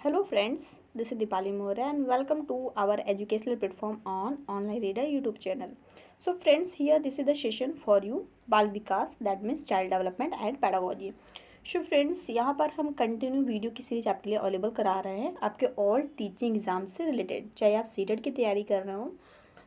Hello friends, this is Dipali Mohra and welcome to our educational platform on Online Reader YouTube channel. So friends, here this is the session for you Bal Vikas, that means Child Development and Pedagogy. So friends, यहाँ पर हम continue video की series आपके लिए available करा रहे हैं आपके ऑल टीचिंग एग्जाम से रिलेटेड, चाहे आप सीटेट की तैयारी कर रहे हो,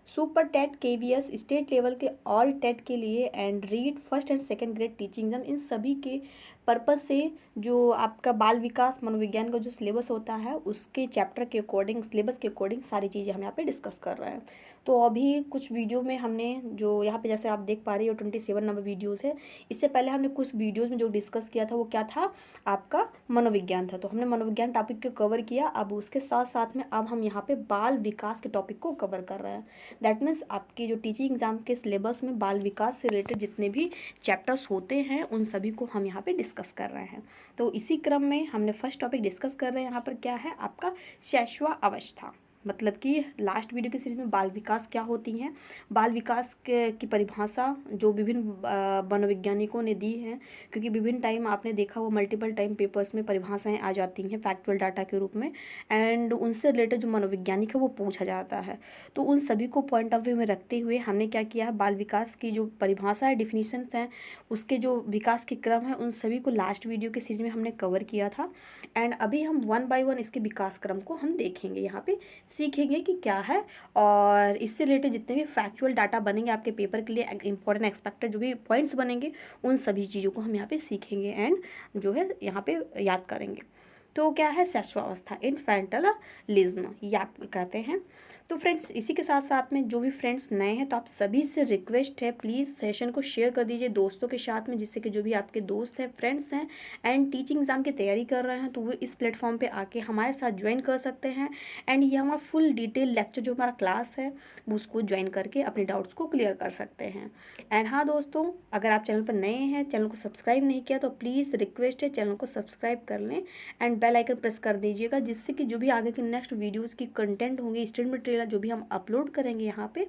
super TET, KVS, state level के ऑल टेट के लिए and REET first and second grade teaching exam, इन सभी के पर्पज़ से जो आपका बाल विकास मनोविज्ञान का जो सिलेबस होता है उसके चैप्टर के अकॉर्डिंग, सिलेबस के अकॉर्डिंग सारी चीज़ें हम यहाँ पे डिस्कस कर रहे हैं। तो अभी कुछ वीडियो में हमने जो यहाँ पे जैसे आप देख पा रही हो 27 नंबर वीडियोज़ है। इससे पहले हमने कुछ वीडियोज़ में जो डिस्कस किया था वो क्या था, आपका मनोविज्ञान था। तो हमने मनोविज्ञान टॉपिक को कवर किया। अब उसके साथ साथ में अब हम यहाँ पे बाल विकास के टॉपिक को कवर कर रहे हैं। दैट मीन्स आपकी जो टीचिंग एग्जाम के सिलेबस में बाल विकास से रिलेटेड जितने भी चैप्टर्स होते हैं उन सभी को हम यहाँ पे डिस्कस कर रहे हैं। तो इसी क्रम में हमने फर्स्ट टॉपिक डिस्कस कर रहे हैं। यहाँ पर क्या है आपका शैशवावस्था, मतलब कि लास्ट वीडियो की सीरीज में बाल विकास क्या होती हैं, बाल विकास की परिभाषा जो विभिन्न मनोवैज्ञानिकों ने दी है, क्योंकि विभिन्न टाइम आपने देखा वो मल्टीपल टाइम पेपर्स में परिभाषाएं आ जाती हैं फैक्चुअल डाटा के रूप में, एंड उनसे रिलेटेड जो मनोवैज्ञानिक है वो पूछा जाता है। तो उन सभी को पॉइंट ऑफ व्यू में रखते हुए हमने क्या किया है, बाल विकास की जो परिभाषा है, डिफिनीशंस हैं, उसके जो विकास के क्रम है, उन सभी को लास्ट वीडियो की सीरीज में हमने कवर किया था। एंड अभी हम वन बाय वन इसके विकास क्रम को हम देखेंगे, यहाँ पे सीखेंगे कि क्या है, और इससे रिलेटेड जितने भी फैक्चुअल डाटा बनेंगे आपके पेपर के लिए, इंपॉर्टेंट एक्सपेक्टेड जो भी पॉइंट्स बनेंगे, उन सभी चीज़ों को हम यहाँ पे सीखेंगे एंड जो है यहाँ पे याद करेंगे। तो क्या है शैशवावस्था, इन्फेंटलिज्म, ये आप कहते हैं। तो फ्रेंड्स इसी के साथ साथ में जो भी फ्रेंड्स नए हैं तो आप सभी से रिक्वेस्ट है, प्लीज़ सेशन को शेयर कर दीजिए दोस्तों के साथ में, जिससे कि जो भी आपके दोस्त हैं, फ्रेंड्स हैं एंड टीचिंग एग्जाम की तैयारी कर रहे हैं तो वो इस प्लेटफॉर्म पे आके हमारे साथ ज्वाइन कर सकते हैं। एंड ये हमारा फुल डिटेल लेक्चर जो हमारा क्लास है वो उसको ज्वाइन करके अपने डाउट्स को क्लियर कर सकते हैं। एंड हाँ दोस्तों, अगर आप चैनल पर नए हैं, चैनल को सब्सक्राइब नहीं किया तो प्लीज़ रिक्वेस्ट है चैनल को सब्सक्राइब कर लें एंड बेल आइकन प्रेस कर दीजिएगा, जिससे कि जो भी आगे के नेक्स्ट वीडियोस की कंटेंट होंगे, स्टडी मटेरियल जो भी हम अपलोड करेंगे यहाँ पे,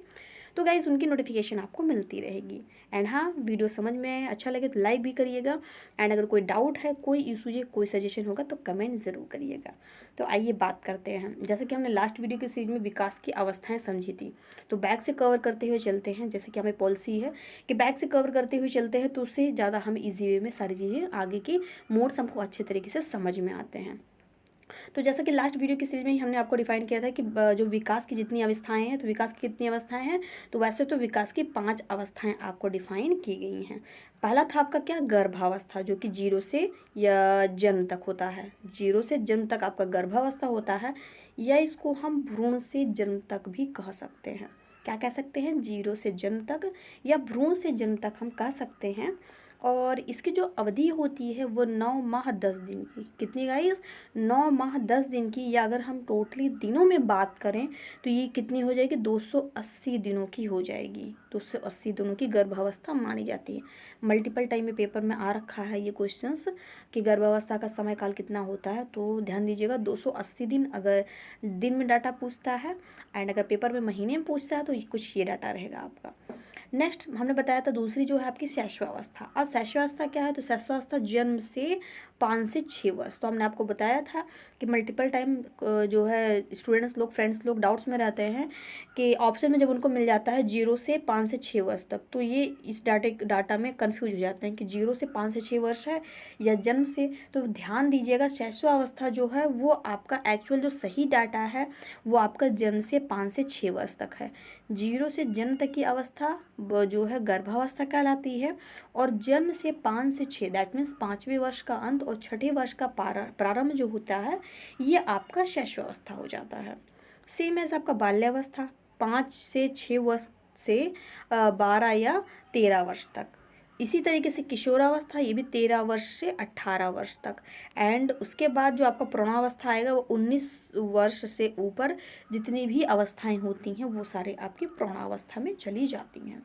तो गाइज़ उनकी नोटिफिकेशन आपको मिलती रहेगी। एंड हाँ, वीडियो समझ में आए, अच्छा लगे तो लाइक भी करिएगा। एंड अगर कोई डाउट है, कोई इशू है, कोई सजेशन होगा तो कमेंट ज़रूर करिएगा। तो आइए बात करते हैं, जैसे कि हमने लास्ट वीडियो की सीरीज में विकास की अवस्थाएं समझी थी, तो बैक से कवर करते हुए चलते हैं। जैसे कि हमें पॉलिसी है कि बैक से कवर करते हुए चलते हैं, तो उससे ज़्यादा हम ईजी वे में सारी चीज़ें आगे की मोड्स हमको अच्छे तरीके से समझ में आते हैं। तो जैसा कि लास्ट वीडियो की सीरीज में ही हमने आपको डिफाइन किया था कि जो विकास की जितनी अवस्थाएं हैं, तो विकास की कितनी अवस्थाएं हैं, तो वैसे तो विकास की 5 अवस्थाएं आपको डिफाइन की गई हैं। पहला था आपका क्या, गर्भावस्था, जो कि 0 से या जन्म तक होता है। 0 से जन्म तक आपका गर्भावस्था होता है, या इसको हम भ्रूण से जन्म तक भी कह सकते हैं। क्या कह सकते हैं, 0 से जन्म तक या भ्रूण से जन्म तक हम कह सकते हैं। और इसकी जो अवधि होती है वो 9 माह 10 दिन की, कितनी गाइस, 9 माह 10 दिन की। या अगर हम टोटली दिनों में बात करें तो ये कितनी हो जाएगी, 280 दिनों की हो जाएगी। 280 दिनों की गर्भावस्था मानी जाती है। मल्टीपल टाइम में पेपर में आ रखा है ये क्वेश्चंस कि गर्भावस्था का समय काल कितना होता है, तो ध्यान दीजिएगा 280 दिन अगर दिन में डाटा पूछता है, एंड अगर पेपर में महीने में पूछता है तो कुछ ये डाटा रहेगा आपका। नेक्स्ट हमने बताया था दूसरी जो है आपकी शैशवावस्था। अब शैशवावस्था क्या है, तो शैशवावस्था जन्म से 5 से 6 वर्ष। तो हमने आपको बताया था कि मल्टीपल टाइम जो है स्टूडेंट्स लोग, फ्रेंड्स लोग डाउट्स में रहते हैं कि ऑप्शन में जब उनको मिल जाता है 0 से 5 से 6 वर्ष तक, तो ये इस डाटा में कन्फ्यूज हो जाते हैं कि 0 से 5 से 6 वर्ष है या जन्म से। तो ध्यान दीजिएगा, शैशवावस्था जो है वो आपका एक्चुअल जो सही डाटा है वो आपका जन्म से 5 से 6 वर्ष तक है। 0 से जन्म तक की अवस्था जो है गर्भावस्था कहलाती है, और जन्म से 5 से 6 दैट मीन्स 5वें वर्ष का अंत और 6ठे वर्ष का प्रारंभ जो होता है ये आपका शैशवावस्था हो जाता है। सेम एज आपका बाल्यावस्था 5 से 6 वर्ष से 12 या 13 वर्ष तक। इसी तरीके से किशोरावस्था, ये भी 13 वर्ष से 18 वर्ष तक। एंड उसके बाद जो आपका प्रौढ़ावस्था आएगा वो 19 वर्ष से ऊपर जितनी भी अवस्थाएं होती हैं वो सारे आपकी प्रौढ़ावस्था में चली जाती हैं।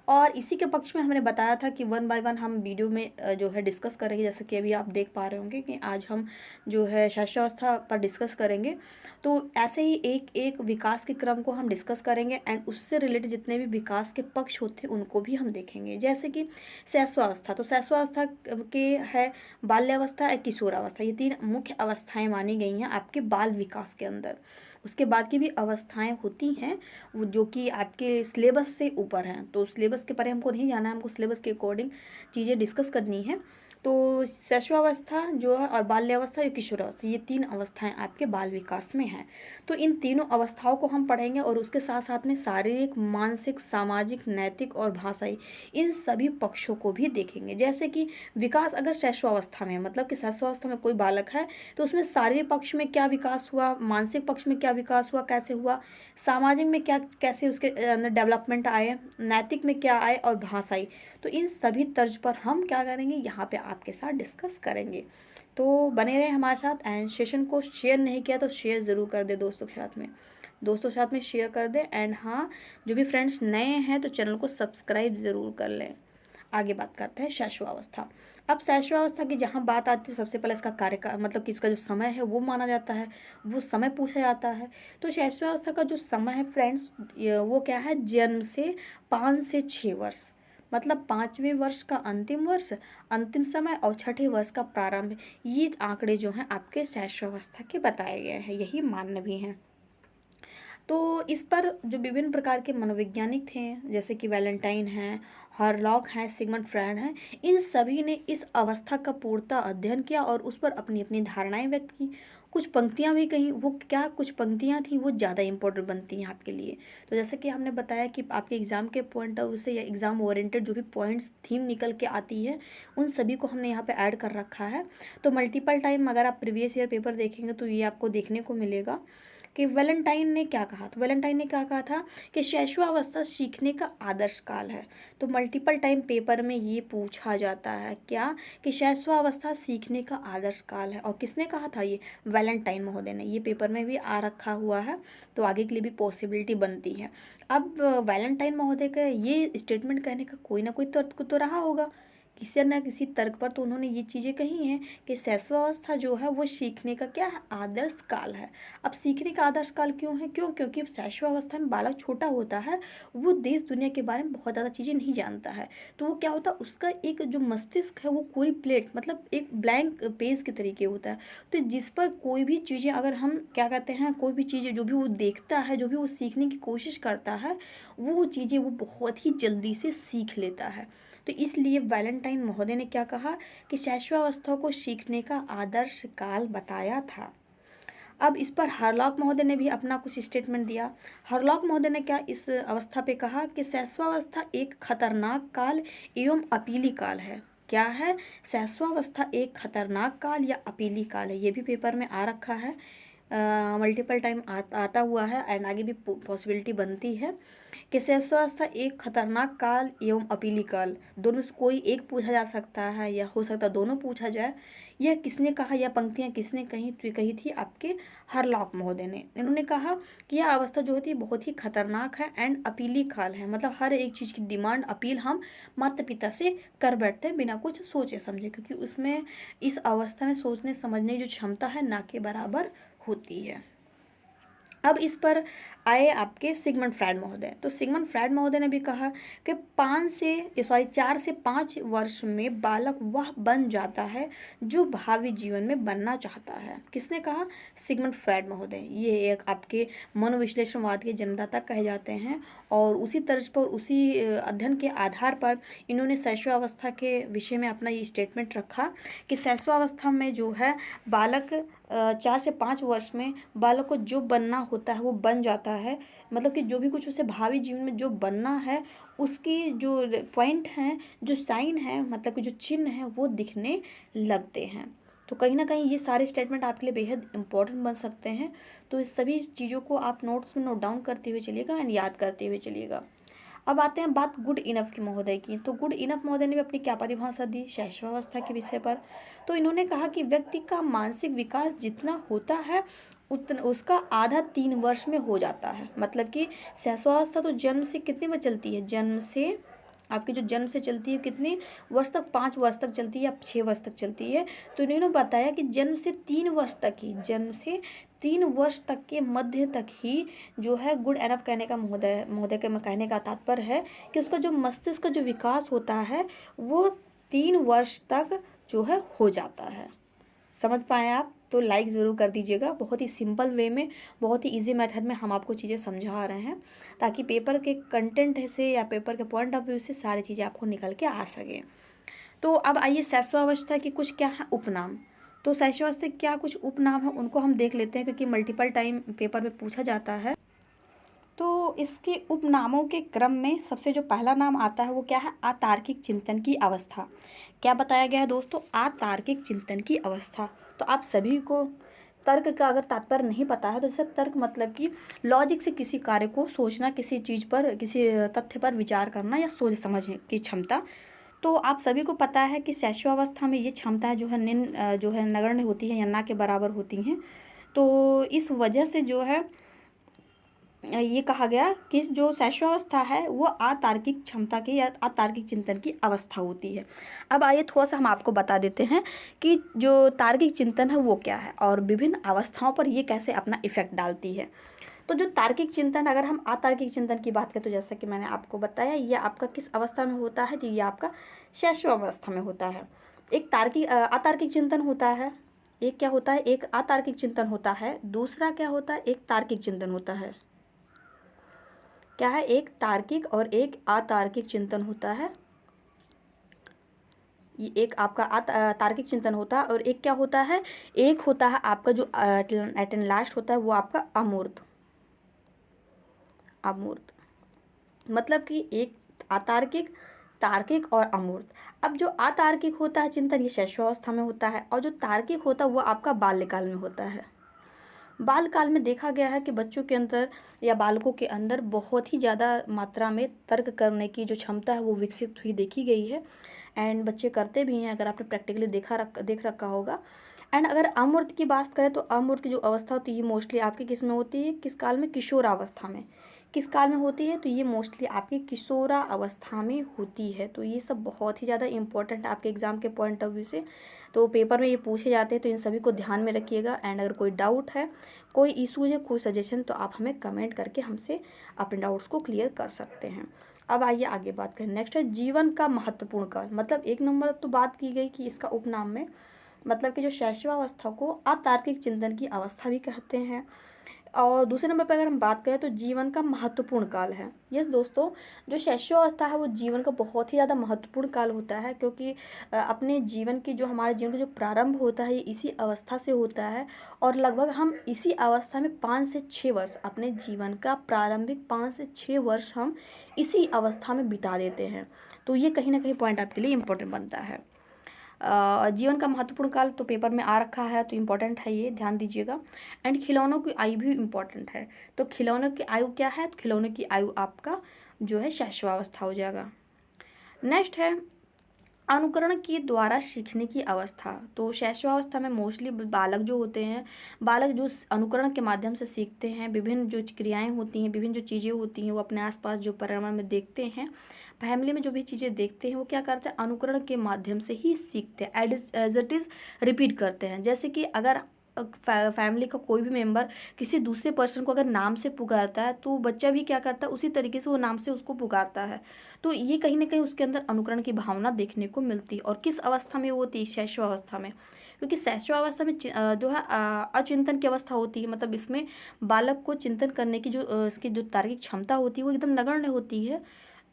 और इसी के पक्ष में हमने बताया था कि वन बाय वन हम वीडियो में जो है डिस्कस करेंगे। जैसे कि अभी आप देख पा रहे होंगे कि आज हम जो है शास्त्रावस्था पर डिस्कस करेंगे। तो ऐसे ही एक एक विकास के क्रम को हम डिस्कस करेंगे एंड उससे रिलेटेड जितने भी विकास के पक्ष होते हैं उनको भी हम देखेंगे। जैसे कि शैशवावस्था, तो शैशवावस्था के है बाल्यावस्था या किशोरावस्था, ये 3 मुख्य अवस्थाएं मानी गई हैं आपके बाल विकास के अंदर। उसके बाद की भी अवस्थाएं होती हैं वो जो कि आपके सिलेबस से ऊपर हैं, तो सिलेबस के परे हमको नहीं जाना है, हमको सिलेबस के अकॉर्डिंग चीज़ें डिस्कस करनी है। तो शैशवावस्था जो है और बाल्यावस्था या किशोरावस्था, ये 3 अवस्थाएं आपके बाल विकास में हैं। तो इन तीनों अवस्थाओं को हम पढ़ेंगे और उसके साथ साथ में शारीरिक, मानसिक, सामाजिक, नैतिक और भाषाई, इन सभी पक्षों को भी देखेंगे। जैसे कि विकास अगर शैशवावस्था में, मतलब कि शैशवावस्था में कोई बालक है तो उसमें शारीरिक पक्ष में क्या विकास हुआ, मानसिक पक्ष में क्या विकास हुआ, कैसे हुआ, सामाजिक में क्या कैसे उसके अंदर डेवलपमेंट आए, नैतिक में क्या आए और भाषाई, तो इन सभी तर्ज पर हम क्या करेंगे यहाँ पे आपके साथ डिस्कस करेंगे। तो बने रहे हमारे साथ एंड सेशन को शेयर नहीं किया तो शेयर ज़रूर कर दे दोस्तों के साथ में, शेयर कर दे। एंड हाँ, जो भी फ्रेंड्स नए हैं तो चैनल को सब्सक्राइब ज़रूर कर लें। आगे बात करते हैं शैशवावस्था। अब शैशवावस्था की जहाँ बात आती है, सबसे पहले इसका कार्य का मतलब कि इसका जो समय है वो माना जाता है, वो समय पूछा जाता है। तो शैशवावस्था का जो समय है फ्रेंड्स, वो क्या है, जन्म से 5 से 6 वर्ष, मतलब 5वें वर्ष का अंतिम वर्ष, अंतिम समय, और 6ठे वर्ष का प्रारंभ, ये आंकड़े जो हैं आपके शैशवावस्था के बताए गए हैं, यही मान्य भी हैं। तो इस पर जो विभिन्न प्रकार के मनोवैज्ञानिक थे, जैसे कि वैलेंटाइन हैं, हॉरलॉक हैं, सिगमंड फ्रॉइड हैं, इन सभी ने इस अवस्था का पूर्णतः अध्ययन किया और उस पर अपनी अपनी धारणाएं व्यक्त की। कुछ पंक्तियां भी कहीं, वो क्या कुछ पंक्तियां थी वो ज़्यादा इंपॉर्टेंट बनती हैं आपके लिए। तो जैसे कि हमने बताया कि आपके एग्ज़ाम के पॉइंट ऑफ व्यू से या एग्ज़ाम ओरिएंटेड जो भी पॉइंट्स थीम निकल के आती है उन सभी को हमने यहाँ पे ऐड कर रखा है। तो मल्टीपल टाइम अगर आप प्रीवियस ईयर पेपर देखेंगे तो ये आपको देखने को मिलेगा कि वैलेंटाइन ने क्या कहा। तो वैलेंटाइन ने क्या कहा था कि शैशवावस्था सीखने का आदर्श काल है। तो मल्टीपल टाइम पेपर में ये पूछा जाता है क्या, कि शैशवावस्था सीखने का आदर्श काल है, और किसने कहा था, ये वैलेंटाइन महोदय ने। ये पेपर में भी आ रखा हुआ है, तो आगे के लिए भी पॉसिबिलिटी बनती है। अब वैलेंटाइन महोदय का ये स्टेटमेंट कहने का कोई ना कोई तर्क तो रहा होगा, किसी न किसी तर्क पर तो उन्होंने ये चीज़ें कही हैं कि शैशवावस्था जो है वो सीखने का क्या है, आदर्श काल है। अब सीखने का आदर्श काल क्यों है, क्योंकि शैशवावस्था में बालक छोटा होता है, वो देश दुनिया के बारे में बहुत ज़्यादा चीज़ें नहीं जानता है। तो वो क्या होता है, उसका एक जो मस्तिष्क है वो पूरी प्लेट, मतलब एक ब्लैंक पेज के तरीके होता है। तो जिस पर कोई भी चीज़ें अगर हम क्या कहते हैं, कोई भी चीज़ें जो भी वो देखता है, जो भी वो सीखने की कोशिश करता है, वो चीज़ें वो बहुत ही जल्दी से सीख लेता है। तो इसलिए वैलेंटाइन महोदय ने क्या कहा कि शैशवावस्था को सीखने का आदर्श काल बताया था। अब इस पर हरलॉक महोदय ने भी अपना कुछ स्टेटमेंट दिया। हरलॉक महोदय ने क्या इस अवस्था पे कहा कि शैशवावस्था एक खतरनाक काल एवं अपीली काल है। क्या है, शैशवावस्था एक खतरनाक काल या अपीली काल है। ये भी पेपर में आ रखा है, मल्टीपल टाइम आता हुआ है एंड आगे भी पॉसिबिलिटी बनती है कि शैशवावस्था एक खतरनाक काल एवं अपीली काल, दोनों से कोई एक पूछा जा सकता है या हो सकता है दोनों पूछा जाए। यह किसने कहा, यह पंक्तियाँ किसने कही, तो कही थी आपके हरलॉक महोदय ने। इन्होंने कहा कि यह अवस्था जो होती है बहुत ही खतरनाक है एंड अपीली काल है, मतलब हर एक चीज़ की डिमांड, अपील हम माता पिता से कर बैठते हैं बिना कुछ सोचे समझे, क्योंकि उसमें इस अवस्था में सोचने समझने की जो क्षमता है ना के बराबर होती है। अब इस पर आए आपके सिगमंड फ्रॉइड महोदय। तो सिगमंड फ्रॉइड महोदय ने भी कहा कि 4 से 5 वर्ष में बालक वह बन जाता है जो भावी जीवन में बनना चाहता है। किसने कहा, सिगमंड फ्रॉइड महोदय। ये एक आपके मनोविश्लेषणवाद के जन्मदाता कहे जाते हैं और उसी तर्ज पर, उसी अध्ययन के आधार पर इन्होंने शैशवावस्था के विषय में अपना ये स्टेटमेंट रखा कि शैशवावस्था में जो है बालक 4 से 5 वर्ष में बालक को जो बनना होता है वो बन जाता है, मतलब कि जो भी कुछ उसे भावी जीवन में जो बनना है उसकी जो पॉइंट हैं, जो साइन है, मतलब कि जो चिन्ह हैं वो दिखने लगते हैं। तो कहीं ना कहीं ये सारे स्टेटमेंट आपके लिए बेहद इंपॉर्टेंट बन सकते हैं। तो इस सभी चीज़ों को आप नोट्स में नोट डाउन करते हुए चलिएगा एंड याद करते हुए चलिएगा। अब आते हैं बात गुड इनफ की महोदय की। तो गुड इनफ महोदय ने भी अपनी क्या परिभाषा दी शैशवावस्था के विषय पर। तो इन्होंने कहा कि व्यक्ति का मानसिक विकास जितना होता है उतना उसका आधा 3 वर्ष में हो जाता है। मतलब कि शैशवावस्था तो जन्म से कितने में चलती है, जन्म से आपके जो जन्म से चलती है कितने वर्ष तक, 5 वर्ष तक चलती है या 6 वर्ष तक चलती है। तो इन्होंने बताया कि जन्म से 3 वर्ष तक ही, जन्म से 3 वर्ष तक के मध्य तक ही जो है गुड एनफ कहने का, महोदय के कहने का तात्पर्य है कि उसका जो मस्तिष्क का जो विकास होता है वो 3 वर्ष तक जो है हो जाता है। समझ पाए आप? तो लाइक ज़रूर कर दीजिएगा। बहुत ही सिंपल वे में, बहुत ही इजी मेथड में हम आपको चीज़ें समझा रहे हैं ताकि पेपर के कंटेंट से या पेपर के पॉइंट ऑफ व्यू से सारी चीज़ें आपको निकल के आ सकें। तो अब आइए शैशवावस्था के कुछ क्या है उपनाम। तो शैशवावस्था के क्या कुछ उपनाम है उनको हम देख लेते हैं, क्योंकि मल्टीपल टाइम पेपर में पूछा जाता है। तो इसके उपनामों के क्रम में सबसे जो पहला नाम आता है वो क्या है? अतार्किक चिंतन की अवस्था। क्या बताया गया है दोस्तों? अतार्किक चिंतन की अवस्था। तो आप सभी को तर्क का अगर तात्पर्य नहीं पता है तो जैसे तर्क मतलब कि लॉजिक से किसी कार्य को सोचना, किसी चीज़ पर, किसी तथ्य पर विचार करना या सोच समझने की क्षमता। तो आप सभी को पता है कि शैशवावस्था में ये क्षमताएं जो है निम्न जो है नगण्य होती हैं या ना के बराबर होती हैं। तो इस वजह से जो है ये कहा गया कि जो शैशवावस्था है वो अतार्किक क्षमता की या अतार्किक चिंतन की अवस्था होती है। अब आइए थोड़ा सा हम आपको बता देते हैं कि जो तार्किक चिंतन है वो क्या है और विभिन्न अवस्थाओं पर ये कैसे अपना इफेक्ट डालती है। तो जो तार्किक चिंतन, अगर हम अतार्किक चिंतन की बात करें तो जैसा कि मैंने आपको बताया, ये आपका किस अवस्था में होता है? तो ये आपका शैशवावस्था में होता है। एक अतार्किक चिंतन होता है, एक क्या होता है? एक अतार्किक चिंतन होता है। दूसरा क्या होता है? एक तार्किक चिंतन होता है। क्या है? एक तार्किक और एक अतार्किक चिंतन होता है। ये एक आपका तार्किक चिंतन होता है और एक क्या होता है? एक होता है आपका जो एट एंड लास्ट होता है वो आपका अमूर्त। अमूर्त मतलब कि एक अतार्किक, तार्किक और अमूर्त। अब जो अतार्किक होता है चिंतन ये शैशवावस्था में होता है और जो तार्किक होता है वो आपका बाल्यकाल में होता है। बालकाल में देखा गया है कि बच्चों के अंदर या बालकों के अंदर बहुत ही ज़्यादा मात्रा में तर्क करने की जो क्षमता है वो विकसित हुई देखी गई है। एंड बच्चे करते भी हैं, अगर आपने प्रैक्टिकली देख रखा होगा। एंड अगर अमूर्त की बात करें तो अमूर्त की जो अवस्था होती है ये मोस्टली आपकी किस में होती है? किस काल में? किशोरावस्था में। किस काल में होती है? तो ये मोस्टली आपकी किशोरावस्था में होती है। तो ये सब बहुत ही ज़्यादा इंपॉर्टेंट है आपके एग्जाम के पॉइंट ऑफ व्यू से। तो पेपर में ये पूछे जाते हैं, तो इन सभी को ध्यान में रखिएगा। एंड अगर कोई डाउट है, कोई इशूज है, कोई सजेशन, तो आप हमें कमेंट करके हमसे अपने डाउट्स को क्लियर कर सकते हैं। अब आइए आगे बात करें। नेक्स्ट है जीवन का महत्वपूर्ण काल। मतलब 1 नंबर तो बात की गई कि इसका उपनाम में मतलब कि जो शैशवावस्था को अतार्किक चिंतन की अवस्था भी कहते हैं। और दूसरे नंबर पर अगर हम बात करें तो जीवन का महत्वपूर्ण काल है। यस दोस्तों, जो शैशवावस्था है वो जीवन का बहुत ही ज़्यादा महत्वपूर्ण काल होता है, क्योंकि अपने जीवन की जो हमारे जीवन का जो प्रारंभ होता है ये इसी अवस्था से होता है। और लगभग हम इसी अवस्था में 5 से 6 वर्ष, अपने जीवन का प्रारंभिक 5 से 6 वर्ष हम इसी अवस्था में बिता देते हैं। तो ये कहीं ना कहीं पॉइंट आपके लिए इम्पोर्टेंट बनता है। जीवन का महत्वपूर्ण काल तो पेपर में आ रखा है, तो इम्पोर्टेंट है, ये ध्यान दीजिएगा। एंड खिलौनों की आयु भी इम्पोर्टेंट है। तो खिलौनों की आयु क्या है? तो खिलौनों की आयु आपका जो है शैशवावस्था हो जाएगा। नेक्स्ट है अनुकरण के द्वारा सीखने की अवस्था। तो शैशवावस्था में मोस्टली बालक जो होते हैं, बालक जो अनुकरण के माध्यम से सीखते हैं, विभिन्न जो क्रियाएं होती हैं, विभिन्न जो चीज़ें होती हैं वो अपने आसपास जो पर्यावरण में देखते हैं, फैमिली में जो भी चीज़ें देखते हैं वो क्या करते हैं? अनुकरण के माध्यम से ही सीखते हैं, एज इट इज़ रिपीट करते हैं। जैसे कि अगर फैमिली का कोई भी मेंबर किसी दूसरे पर्सन को अगर नाम से पुकारता है तो बच्चा भी क्या करता है? उसी तरीके से वो नाम से उसको पुकारता है। तो ये कहीं ना कहीं उसके अंदर अनुकरण की भावना देखने को मिलती है। और किस अवस्था में वो होती है? शैशवावस्था में। क्योंकि शैशवावस्था में जो है अचिंतन की अवस्था होती है। मतलब इसमें बालक को चिंतन करने की जो इसकी जो तार्किक क्षमता होती है वो एकदम नगण्य होती है।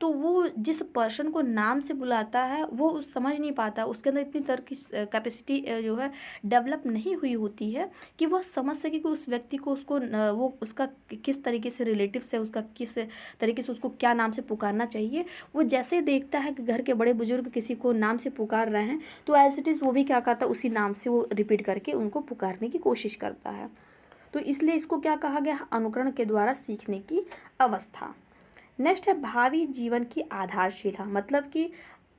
तो वो जिस पर्सन को नाम से बुलाता है वो समझ नहीं पाता, उसके अंदर इतनी तरह की कैपेसिटी जो है डेवलप नहीं हुई होती है कि वह समझ सके कि उस व्यक्ति को उसको वो उसका किस तरीके से रिलेटिव से, उसका किस तरीके से उसको क्या नाम से पुकारना चाहिए। वो जैसे देखता है कि घर के बड़े बुजुर्ग किसी को नाम से पुकार रहे हैं तो एज इट इज़ वो भी क्या करता है? उसी नाम से वो रिपीट करके उनको पुकारने की कोशिश करता है। तो इसलिए इसको क्या कहा गया? अनुकरण के द्वारा सीखने की अवस्था। नेक्स्ट है भावी जीवन की आधारशिला। मतलब कि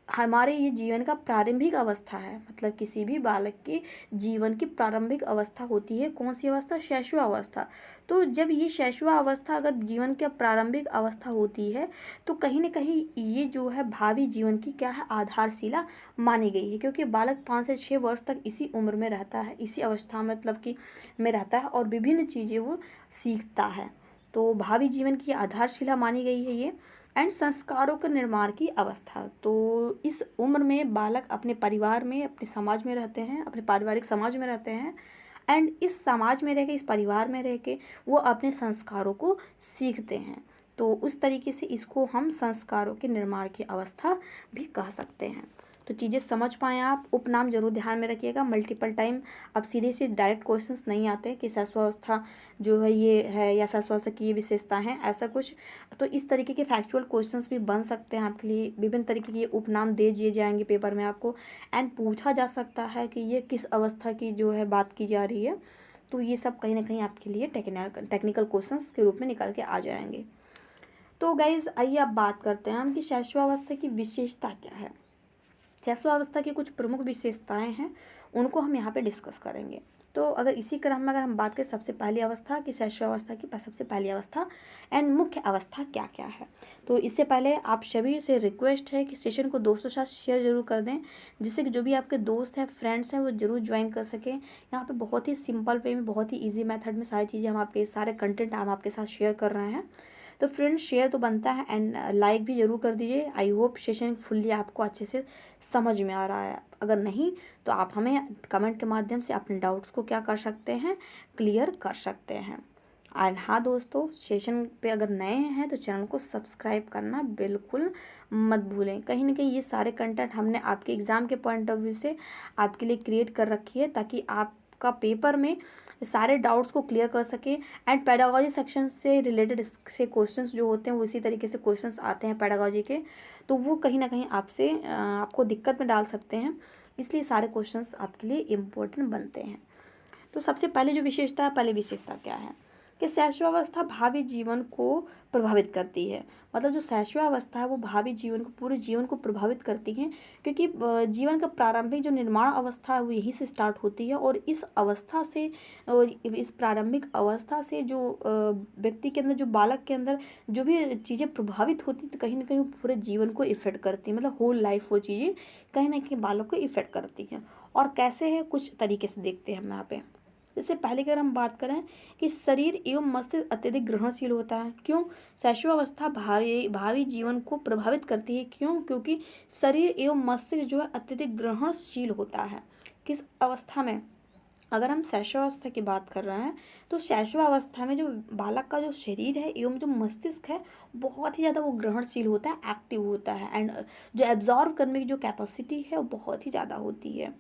हमारे ये जीवन का प्रारंभिक अवस्था है, मतलब किसी भी बालक के जीवन की प्रारंभिक अवस्था होती है कौन सी अवस्था, शैशवावस्था। तो जब ये शैशवावस्था अगर जीवन की प्रारंभिक अवस्था होती है तो कहीं ना कहीं ये जो है भावी जीवन की क्या है, आधारशिला मानी गई है, क्योंकि बालक 5 से 6 वर्ष तक इसी उम्र में रहता है, इसी अवस्था मतलब कि में रहता है और विभिन्न चीज़ें वो सीखता है। तो भावी जीवन की आधारशिला मानी गई है ये। एंड संस्कारों के निर्माण की अवस्था, तो इस उम्र में बालक अपने परिवार में, अपने समाज में रहते हैं, अपने पारिवारिक समाज में रहते हैं। एंड इस समाज में रह के, इस परिवार में रह के वो अपने संस्कारों को सीखते हैं। तो उस तरीके से इसको हम संस्कारों के निर्माण की अवस्था भी कह सकते हैं। तो चीज़ें समझ पाएँ आप। उपनाम जरूर ध्यान में रखिएगा मल्टीपल टाइम। अब सीधे से डायरेक्ट क्वेश्चंस नहीं आते कि शैशवावस्था जो है ये है या शैशवावस्था की ये विशेषता है, ऐसा कुछ। तो इस तरीके के फैक्चुअल क्वेश्चंस भी बन सकते हैं आपके लिए। विभिन्न तरीके के उपनाम दे दिए जाएंगे पेपर में आपको, एंड पूछा जा सकता है कि ये किस अवस्था की जो है बात की जा रही है। तो ये सब कहीं ना कहीं आपके लिए टेक्निकल क्वेश्चंस के रूप में निकल के आ जाएंगे। तो गाइज आइए अब बात करते हैं हम कि शैशवावस्था की विशेषता क्या है। शैशवावस्था की कुछ प्रमुख विशेषताएं हैं, उनको हम यहाँ पे डिस्कस करेंगे। तो अगर इसी क्रम में अगर हम बात करें सबसे पहली अवस्था कि शैशवावस्था की सबसे पहली अवस्था एंड मुख्य अवस्था क्या क्या है, तो इससे पहले आप सभी से रिक्वेस्ट है कि सेशन को दोस्तों के साथ शेयर जरूर कर दें, जिससे कि जो भी आपके दोस्त हैं, फ्रेंड्स हैं, वो जरूर ज्वाइन कर सकें। यहाँ पे बहुत ही सिंपल वे में, बहुत ही ईजी मेथड में सारी चीज़ें हम आपके, सारे कंटेंट हम आपके साथ शेयर कर रहे हैं। तो फ्रेंड्स शेयर तो बनता है एंड लाइक भी ज़रूर कर दीजिए। आई होप सेशन फुल्ली आपको अच्छे से समझ में आ रहा है। अगर नहीं तो आप हमें कमेंट के माध्यम से अपने डाउट्स को क्या कर सकते हैं, क्लियर कर सकते हैं। और हाँ दोस्तों, सेशन पे अगर नए हैं तो चैनल को सब्सक्राइब करना बिल्कुल मत भूलें। कहीं ना कहीं ये सारे कंटेंट हमने आपके एग्ज़ाम के पॉइंट ऑफ व्यू से आपके लिए क्रिएट कर रखी है, ताकि आपका पेपर में सारे डाउट्स को क्लियर कर सकें। एंड पेडागोजी सेक्शन से रिलेटेड से क्वेश्चंस जो होते हैं वो इसी तरीके से क्वेश्चंस आते हैं पेडागोजी के, तो वो कहीं ना कहीं आपसे आपको दिक्कत में डाल सकते हैं, इसलिए सारे क्वेश्चंस आपके लिए इम्पोर्टेंट बनते हैं। तो सबसे पहले जो विशेषता है, पहले विशेषता क्या है कि शैशवावस्था भावी जीवन को प्रभावित करती है। मतलब जो शैशवावस्था है वो भावी जीवन को, पूरे जीवन को प्रभावित करती है, क्योंकि जीवन का प्रारंभिक जो निर्माण अवस्था है वो यहीं से स्टार्ट होती है। और इस अवस्था से, इस प्रारंभिक अवस्था से जो व्यक्ति के अंदर, जो बालक के अंदर जो भी चीज़ें प्रभावित होती तो कहीं ना कहीं पूरे जीवन को इफ़ेक्ट करती है, मतलब होल लाइफ वो चीज़ें कहीं ना कहीं बालक को इफ़ेक्ट करती हैं। और कैसे है, कुछ तरीके से देखते हैं हम यहाँ पे। जैसे पहले अगर हम बात करें कि शरीर एवं मस्तिष्क अत्यधिक ग्रहणशील होता है। क्यों? शैशवावस्था भावी जीवन को प्रभावित करती है। क्यों? क्योंकि शरीर एवं मस्तिष्क जो है अत्यधिक ग्रहणशील होता है। किस अवस्था में? अगर हम शैशवावस्था की बात कर रहे हैं तो शैशवावस्था में जो बालक का जो शरीर है एवं जो मस्तिष्क है बहुत ही ज़्यादा वो ग्रहणशील होता है, एक्टिव होता है। एंड जो एब्जॉर्व करने की जो कैपेसिटी है वो बहुत ही ज़्यादा होती है।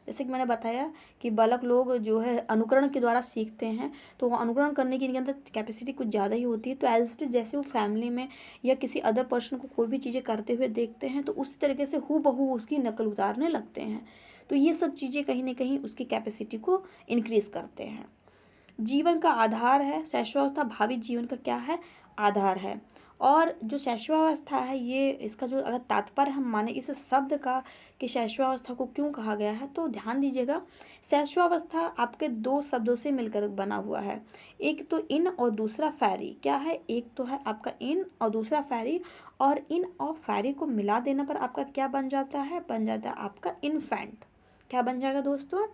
जैसे कि मैंने बताया कि बालक लोग जो है अनुकरण के द्वारा सीखते हैं, तो वो अनुकरण करने की इनके अंदर कैपेसिटी कुछ ज़्यादा ही होती है। तो एज इट इज जैसे वो फैमिली में या किसी अदर पर्सन को कोई भी चीज़ें करते हुए देखते हैं तो उसी तरीके से हूबहू उसकी नकल उतारने लगते हैं। तो ये सब चीज़ें कहीं ना कहीं उसकी कैपेसिटी को इनक्रीज़ करते हैं। जीवन का आधार है शैशवावस्था, भावी जीवन का क्या है, आधार है। और जो शैशवावस्था है ये, इसका जो अगर तात्पर्य हम माने इस शब्द का कि शैशवावस्था को क्यों कहा गया है, तो ध्यान दीजिएगा। शैशवावस्था आपके दो शब्दों से मिलकर बना हुआ है, एक तो इन और दूसरा फैरी। क्या है? एक तो है आपका इन और दूसरा फैरी, और इन और फैरी को मिला देने पर आपका क्या बन जाता है? बन जाता है आपका इन्फेंट। क्या बन जाएगा दोस्तों?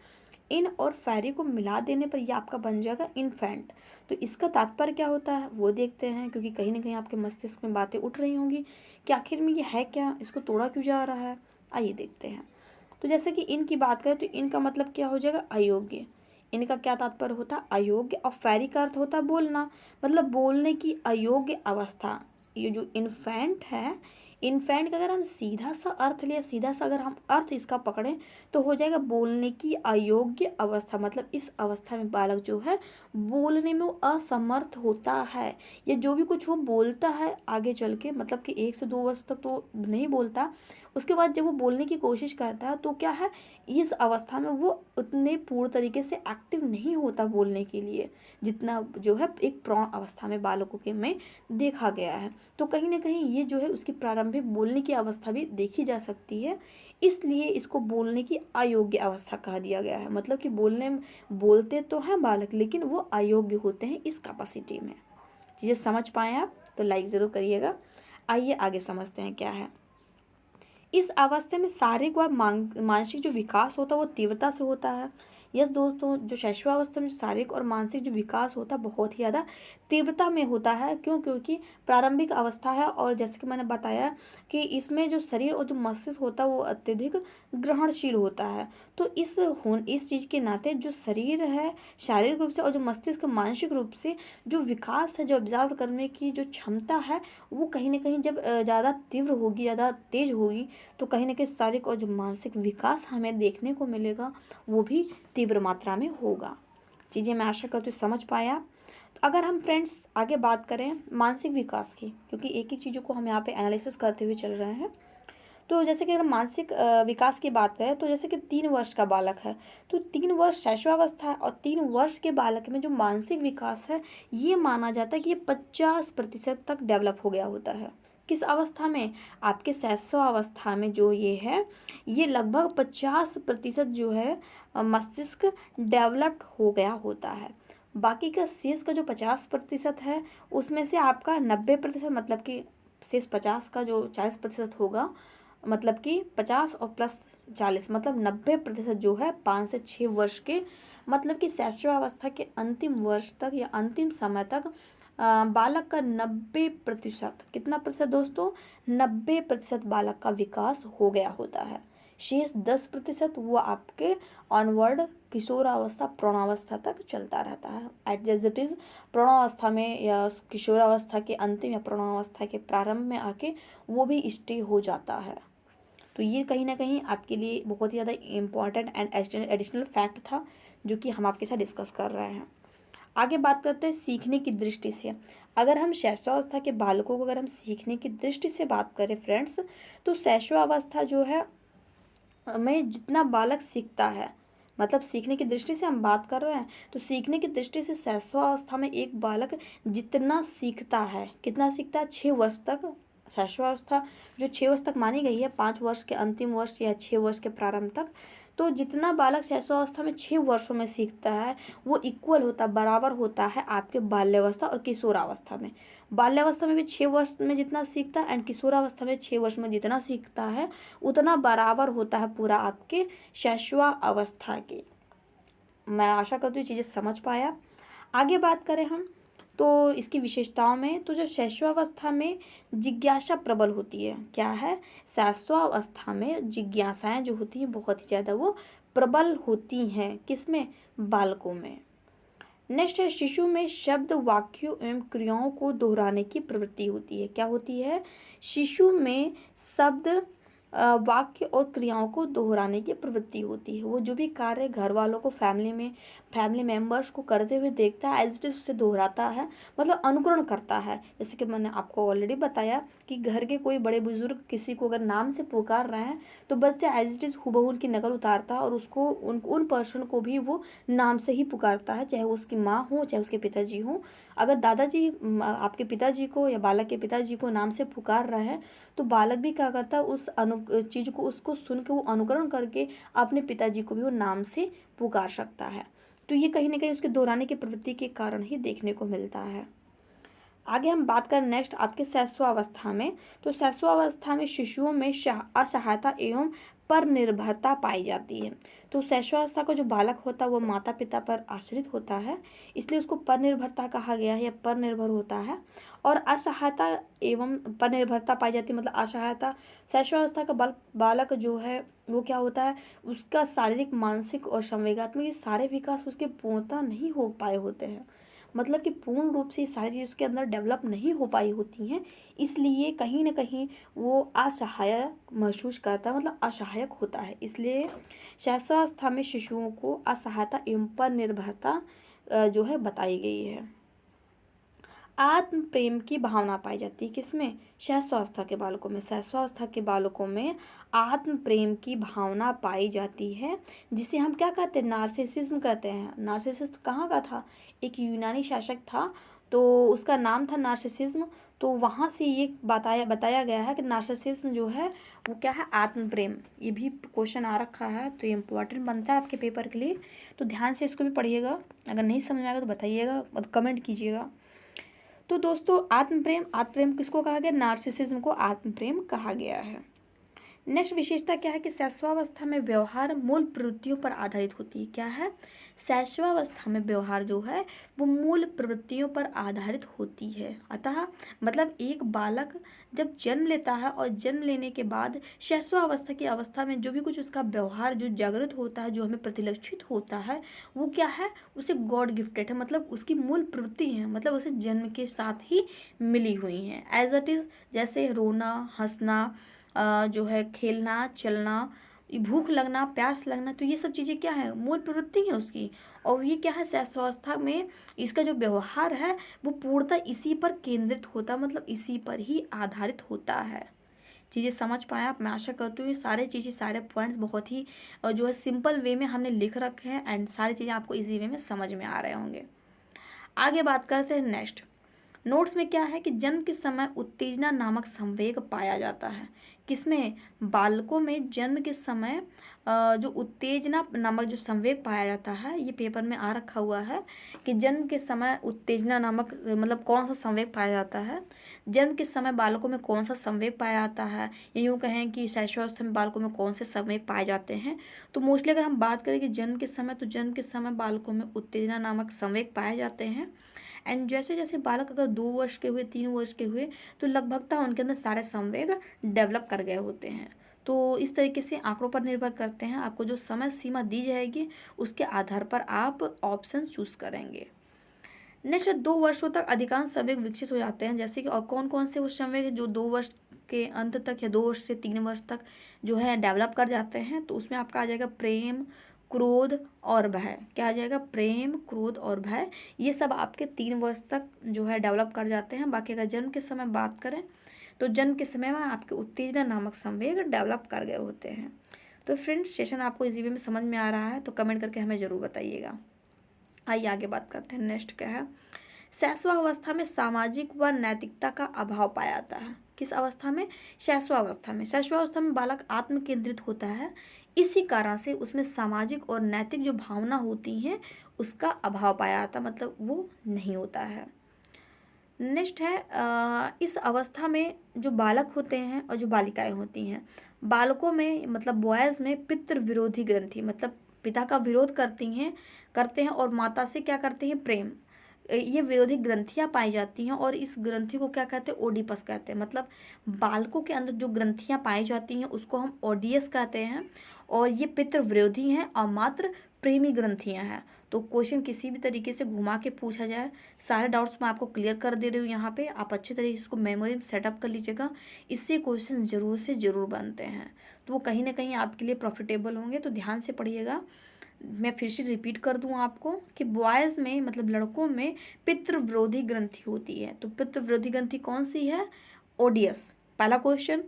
इन और फैरी को मिला देने पर यह आपका बन जाएगा इन्फेंट। तो इसका तात्पर्य क्या होता है वो देखते हैं, क्योंकि कहीं ना कहीं आपके मस्तिष्क में बातें उठ रही होंगी कि आखिर में ये है क्या, इसको तोड़ा क्यों जा रहा है। आइए देखते हैं। तो जैसे कि इन की बात करें तो इन का मतलब क्या हो जाएगा? अयोग्य। इनका क्या तात्पर्य होता है? अयोग्य। और फैरी का अर्थ होता है बोलना, मतलब बोलने की अयोग्य अवस्था। ये जो इन्फेंट है, इन्फेंट का अगर हम सीधा सा अर्थ ले, सीधा सा अगर हम अर्थ इसका पकड़ें तो हो जाएगा बोलने की अयोग्य अवस्था। मतलब इस अवस्था में बालक जो है बोलने में वो असमर्थ होता है, या जो भी कुछ वो बोलता है आगे चल के, मतलब कि 1 से 2 वर्ष तक तो नहीं बोलता, उसके बाद जब वो बोलने की कोशिश करता है तो क्या है, इस अवस्था में वो उतने पूर्ण तरीके से एक्टिव नहीं होता बोलने के लिए, जितना जो है एक प्रौढ़ अवस्था में बालकों के में देखा गया है। तो कहीं ना कहीं ये जो है उसकी प्रारंभिक प्रारंभिक बोलने की अवस्था भी देखी जा सकती है, इसलिए इसको बोलने की अयोग्य अवस्था कहा दिया गया है। मतलब कि बोलते तो हैं बालक, लेकिन वो अयोग्य होते हैं इस कैपेसिटी में। चीज़ें समझ पाएँ आप तो लाइक ज़रूर करिएगा। आइए आगे समझते हैं क्या है। इस अवस्था में शारीरिक व मानसिक जो विकास होता है वो तीव्रता से होता है। यस दोस्तों, जो शैशवावस्था में शारीरिक और मानसिक जो विकास होता है बहुत ही ज़्यादा तीव्रता में होता है। क्यों? क्योंकि प्रारंभिक अवस्था है, और जैसे कि मैंने बताया कि इसमें जो शरीर और जो मस्तिष्क होता है वो अत्यधिक ग्रहणशील होता है। तो इस चीज़ के नाते जो शरीर है शारीरिक रूप से और जो मस्तिष्क मानसिक रूप से जो विकास है, जो ऑब्जर्व करने की जो क्षमता है, वो कहीं ना कहीं जब ज़्यादा तीव्र होगी, ज़्यादा तेज होगी, तो कहीं ना कहीं शारीरिक और जो मानसिक विकास हमें देखने को मिलेगा वो भी तीव्र मात्रा में होगा। चीज़ें मैं आशा करती हूँ समझ पाया। तो अगर हम फ्रेंड्स आगे बात करें मानसिक विकास की, क्योंकि एक एक चीज़ों को हम यहाँ पे एनालिसिस करते हुए चल रहे हैं, तो जैसे कि अगर मानसिक विकास की बात करें तो जैसे कि 3 वर्ष का बालक है, तो 3 वर्ष शैशवावस्था है, और 3 वर्ष के बालक में जो मानसिक विकास है ये माना जाता है कि ये 50% तक डेवलप हो गया होता है। किस अवस्था में? आपके शैशवावस्था में जो ये है, ये लगभग 50% जो है मस्तिष्क डेवलप्ड हो गया होता है। बाकी का शेष का जो 50% है उसमें से आपका 90%, मतलब कि शेष 50 का जो 40% होगा, मतलब कि 50 और प्लस 40 मतलब 90% जो है 5 से 6 वर्ष के, मतलब कि शैशवावस्था के अंतिम वर्ष तक या अंतिम समय तक बालक का 90%, कितना प्रतिशत दोस्तों? 90% बालक का विकास हो गया होता है। शेष 10% वो आपके ऑनवर्ड किशोरावस्था प्रौढ़ावस्था तक चलता रहता है। एज इट इज़ प्रौढ़ावस्था में या किशोरावस्था के अंतिम या प्रौढ़ावस्था के प्रारंभ में आके वो भी स्टे हो जाता है। तो ये कहीं ना कहीं आपके लिए बहुत ही ज़्यादा इम्पॉर्टेंट एंड एडिशनल फैक्ट था जो कि हम आपके साथ डिस्कस कर रहे हैं। आगे बात करते हैं सीखने की दृष्टि से। अगर हम शैशवावस्था के बालकों को अगर हम सीखने की दृष्टि से बात करें फ्रेंड्स, तो शैशवावस्था जो है में जितना बालक सीखता है, मतलब सीखने की दृष्टि से हम बात कर रहे हैं, तो सीखने की दृष्टि से शैशवावस्था में एक बालक जितना सीखता है, कितना सीखता है? 6 वर्ष तक। शैशवावस्था जो 6 वर्ष तक मानी गई है, 5 वर्ष के अंतिम वर्ष या 6 वर्ष के प्रारंभ तक, तो जितना बालक शैशवावस्था में 6 वर्षों में सीखता है वो इक्वल होता, बराबर होता है आपके बाल्यावस्था और किशोरावस्था में। बाल्यावस्था में भी 6 वर्ष में जितना सीखता है एंड किशोरावस्था में 6 वर्ष में जितना सीखता है उतना बराबर होता है पूरा आपके शैशवावस्था के। मैं आशा करती हूँ चीज़ें समझ पाया। आगे बात करें हम तो इसकी विशेषताओं में, तो जो शैशवावस्था में जिज्ञासा प्रबल होती है, क्या है? शैशवावस्था में जिज्ञासाएं जो होती हैं बहुत ही ज़्यादा वो प्रबल होती हैं। किसमें? बालकों में। नेक्स्ट है शिशु में शब्द, वाक्यों एवं क्रियाओं को दोहराने की प्रवृत्ति होती है। क्या होती है? शिशु में शब्द, वाक्य और क्रियाओं को दोहराने की प्रवृत्ति होती है। वो जो भी कार्य घर वालों को फैमिली मेम्बर्स को करते हुए देखता है एज इट इज उससे दोहराता है, मतलब अनुकरण करता है। जैसे कि मैंने आपको ऑलरेडी बताया कि घर के कोई बड़े बुजुर्ग किसी को अगर नाम से पुकार रहे हैं तो बच्चा एज इट इज हूबहू उनकी नकल उतारता है और उसको उन पर्सन को भी वो नाम से ही पुकारता है, चाहे वो उसकी माँ हो चाहे उसके पिताजी हों। अगर दादाजी आपके पिताजी को या बालक के पिताजी को नाम से पुकार रहे हैं तो बालक भी क्या करता है? उस चीज़ को उसको सुन के वो अनुकरण करके अपने पिताजी को भी वो नाम से पुकार सकता है। तो ये कहीं ना कहीं उसके दोहराने की प्रवृत्ति के कारण ही देखने को मिलता है। आगे हम बात करें नेक्स्ट आपके शैशवावस्था में, तो शैशवावस्था में शिशुओं में असहायता एवं पर निर्भरता पाई जाती है। तो शैशवावस्था का जो बालक होता है वो माता पिता पर आश्रित होता है, इसलिए उसको पर निर्भरता कहा गया है या पर निर्भर होता है। और असहायता एवं पर निर्भरता पाई जाती है, मतलब असहायता, शैशवावस्था का बालक जो है वो क्या होता है? उसका शारीरिक, मानसिक और संवेगात्मक ये सारे विकास उसके पूर्णतः नहीं हो पाए होते हैं, मतलब कि पूर्ण रूप से ये सारी चीज़ उसके अंदर डेवलप नहीं हो पाई होती हैं, इसलिए कहीं ना कहीं वो असहायक महसूस करता है, मतलब असहायक होता है। इसलिए शैशवावस्था में शिशुओं को असहायता एवं पर निर्भरता जो है बताई गई है। आत्म प्रेम की भावना पाई जाती है किसमें? शैशवावस्था के बालकों में। शैशवावस्था के बालकों में आत्म प्रेम की भावना पाई जाती है, जिसे हम क्या कहते हैं? नार्सिसिज्म कहते हैं। नार्सिसिज्म कहाँ का था? एक यूनानी शासक था, तो उसका नाम था नार्सिसिज्म। तो वहाँ से ये बताया गया है कि नार्सिसिज्म जो है वो क्या है, आत्म प्रेम। ये भी क्वेश्चन आ रखा है, तो ये इंपॉर्टेंट बनता है आपके पेपर के लिए, तो ध्यान से इसको भी पढ़िएगा। अगर नहीं समझ में आएगा तो बताइएगा, कमेंट कीजिएगा। तो दोस्तों आत्म प्रेम किसको कहा गया, नार्सिसिज्म को आत्म प्रेम कहा गया है। नेक्स्ट विशेषता क्या है कि शैशवावस्था में व्यवहार मूल प्रवृत्तियों पर आधारित होती है। क्या है, शैशवावस्था में व्यवहार जो है वो मूल प्रवृत्तियों पर आधारित होती है। अतः मतलब एक बालक जब जन्म लेता है और जन्म लेने के बाद शैशवावस्था की अवस्था में जो भी कुछ उसका व्यवहार जो जागृत होता है, जो हमें प्रतिलक्षित होता है, वो क्या है, उसे गॉड गिफ्टेड है, मतलब उसकी मूल प्रवृत्ति है, मतलब उसे जन्म के साथ ही मिली हुई हैं। एज इट इज़, जैसे रोना, हंसना, जो है खेलना, चलना, भूख लगना, प्यास लगना, तो ये सब चीज़ें क्या है, मूल प्रवृत्ति है उसकी। और ये क्या है, शैशवावस्था में इसका जो व्यवहार है वो पूर्णतः इसी पर केंद्रित होता, मतलब इसी पर ही आधारित होता है। चीज़ें समझ पाए आप, मैं आशा करती हूँ ये सारे चीज़ें, सारे पॉइंट्स बहुत ही जो है सिंपल वे में हमने लिख रखे हैं, एंड सारी चीज़ें आपको इजी वे में समझ में आ रहे होंगे। आगे बात करते हैं नेक्स्ट। नोट्स में क्या है कि जन्म के समय उत्तेजना नामक संवेग पाया जाता है। किसमें, बालकों में जन्म के समय जो उत्तेजना नामक जो संवेग पाया जाता है, ये पेपर में आ रखा हुआ है कि जन्म के समय उत्तेजना नामक मतलब कौन सा संवेग पाया जाता है, जन्म के समय बालकों में कौन सा संवेग पाया जाता है, या यूँ कहें कि शैशवावस्था में बालकों में कौन से संवेग पाए जाते हैं। तो मोस्टली अगर हम बात करें कि जन्म के समय, तो जन्म के समय बालकों में उत्तेजना नामक संवेग पाए जाते हैं। एंड जैसे जैसे बालक अगर 2 वर्ष के हुए, 3 वर्ष के हुए, तो लगभगतः उनके अंदर सारे संवेग डेवलप कर गए होते हैं। तो इस तरीके से आंकड़ों पर निर्भर करते हैं, आपको जो समय सीमा दी जाएगी उसके आधार पर आप ऑप्शन चूज करेंगे। नेक्स्ट, 2 वर्षों तक अधिकांश संवेग विकसित हो जाते हैं, जैसे कि और कौन कौन से वो संवेग जो 2 वर्ष के अंत तक या 2 वर्ष से 3 वर्ष तक जो है डेवलप कर जाते हैं। तो उसमें आपका आ जाएगा प्रेम, क्रोध और भय। क्या आ जाएगा, प्रेम, क्रोध और भय। ये सब आपके 3 वर्ष तक जो है डेवलप कर जाते हैं। बाकी अगर जन्म के समय बात करें तो जन्म के समय में आपके उत्तेजना नामक संवेग डेवलप कर गए होते हैं। तो फ्रेंड्स, सेशन आपको इसी वे में समझ में आ रहा है तो कमेंट करके हमें ज़रूर बताइएगा। आइए आगे बात करते हैं। नेक्स्ट क्या है, शैशवावस्था में सामाजिक व नैतिकता का अभाव पाया जाता है। किस अवस्था में, शैशवावस्था में। शैशवावस्था में बालक आत्म केंद्रित होता है, इसी कारण से उसमें सामाजिक और नैतिक जो भावना होती हैं उसका अभाव पाया जाता, मतलब वो नहीं होता है। नेक्स्ट है, इस अवस्था में जो बालक होते हैं और जो बालिकाएं होती हैं, बालकों में मतलब बॉयज़ में पितृ विरोधी ग्रंथि, मतलब पिता का विरोध करते हैं और माता से क्या करते हैं, प्रेम, ये विरोधी ग्रंथियां पाई जाती हैं। और इस ग्रंथि को क्या कहते हैं, ओडिपस कहते हैं। मतलब बालकों के अंदर जो ग्रंथियां पाई जाती हैं उसको हम ओडियस कहते हैं, और ये पितृ विरोधी हैं और मात्र प्रेमी ग्रंथियां हैं। तो क्वेश्चन किसी भी तरीके से घुमा के पूछा जाए, सारे डाउट्स मैं आपको क्लियर कर दे रही हूँ यहाँ पे, आप अच्छे तरीके से इसको मेमोरी में सेटअप कर लीजिएगा। इससे क्वेश्चन ज़रूर से ज़रूर बनते हैं, तो वो कहीं ना कहीं आपके लिए प्रॉफिटेबल होंगे। तो ध्यान से पढ़िएगा। मैं फिर से रिपीट कर दूं आपको कि बॉयज़ में मतलब लड़कों में पितृ विरोधी ग्रंथि होती है। तो पितृ विरोधी ग्रंथि कौन सी है, ओडियस। पहला क्वेश्चन,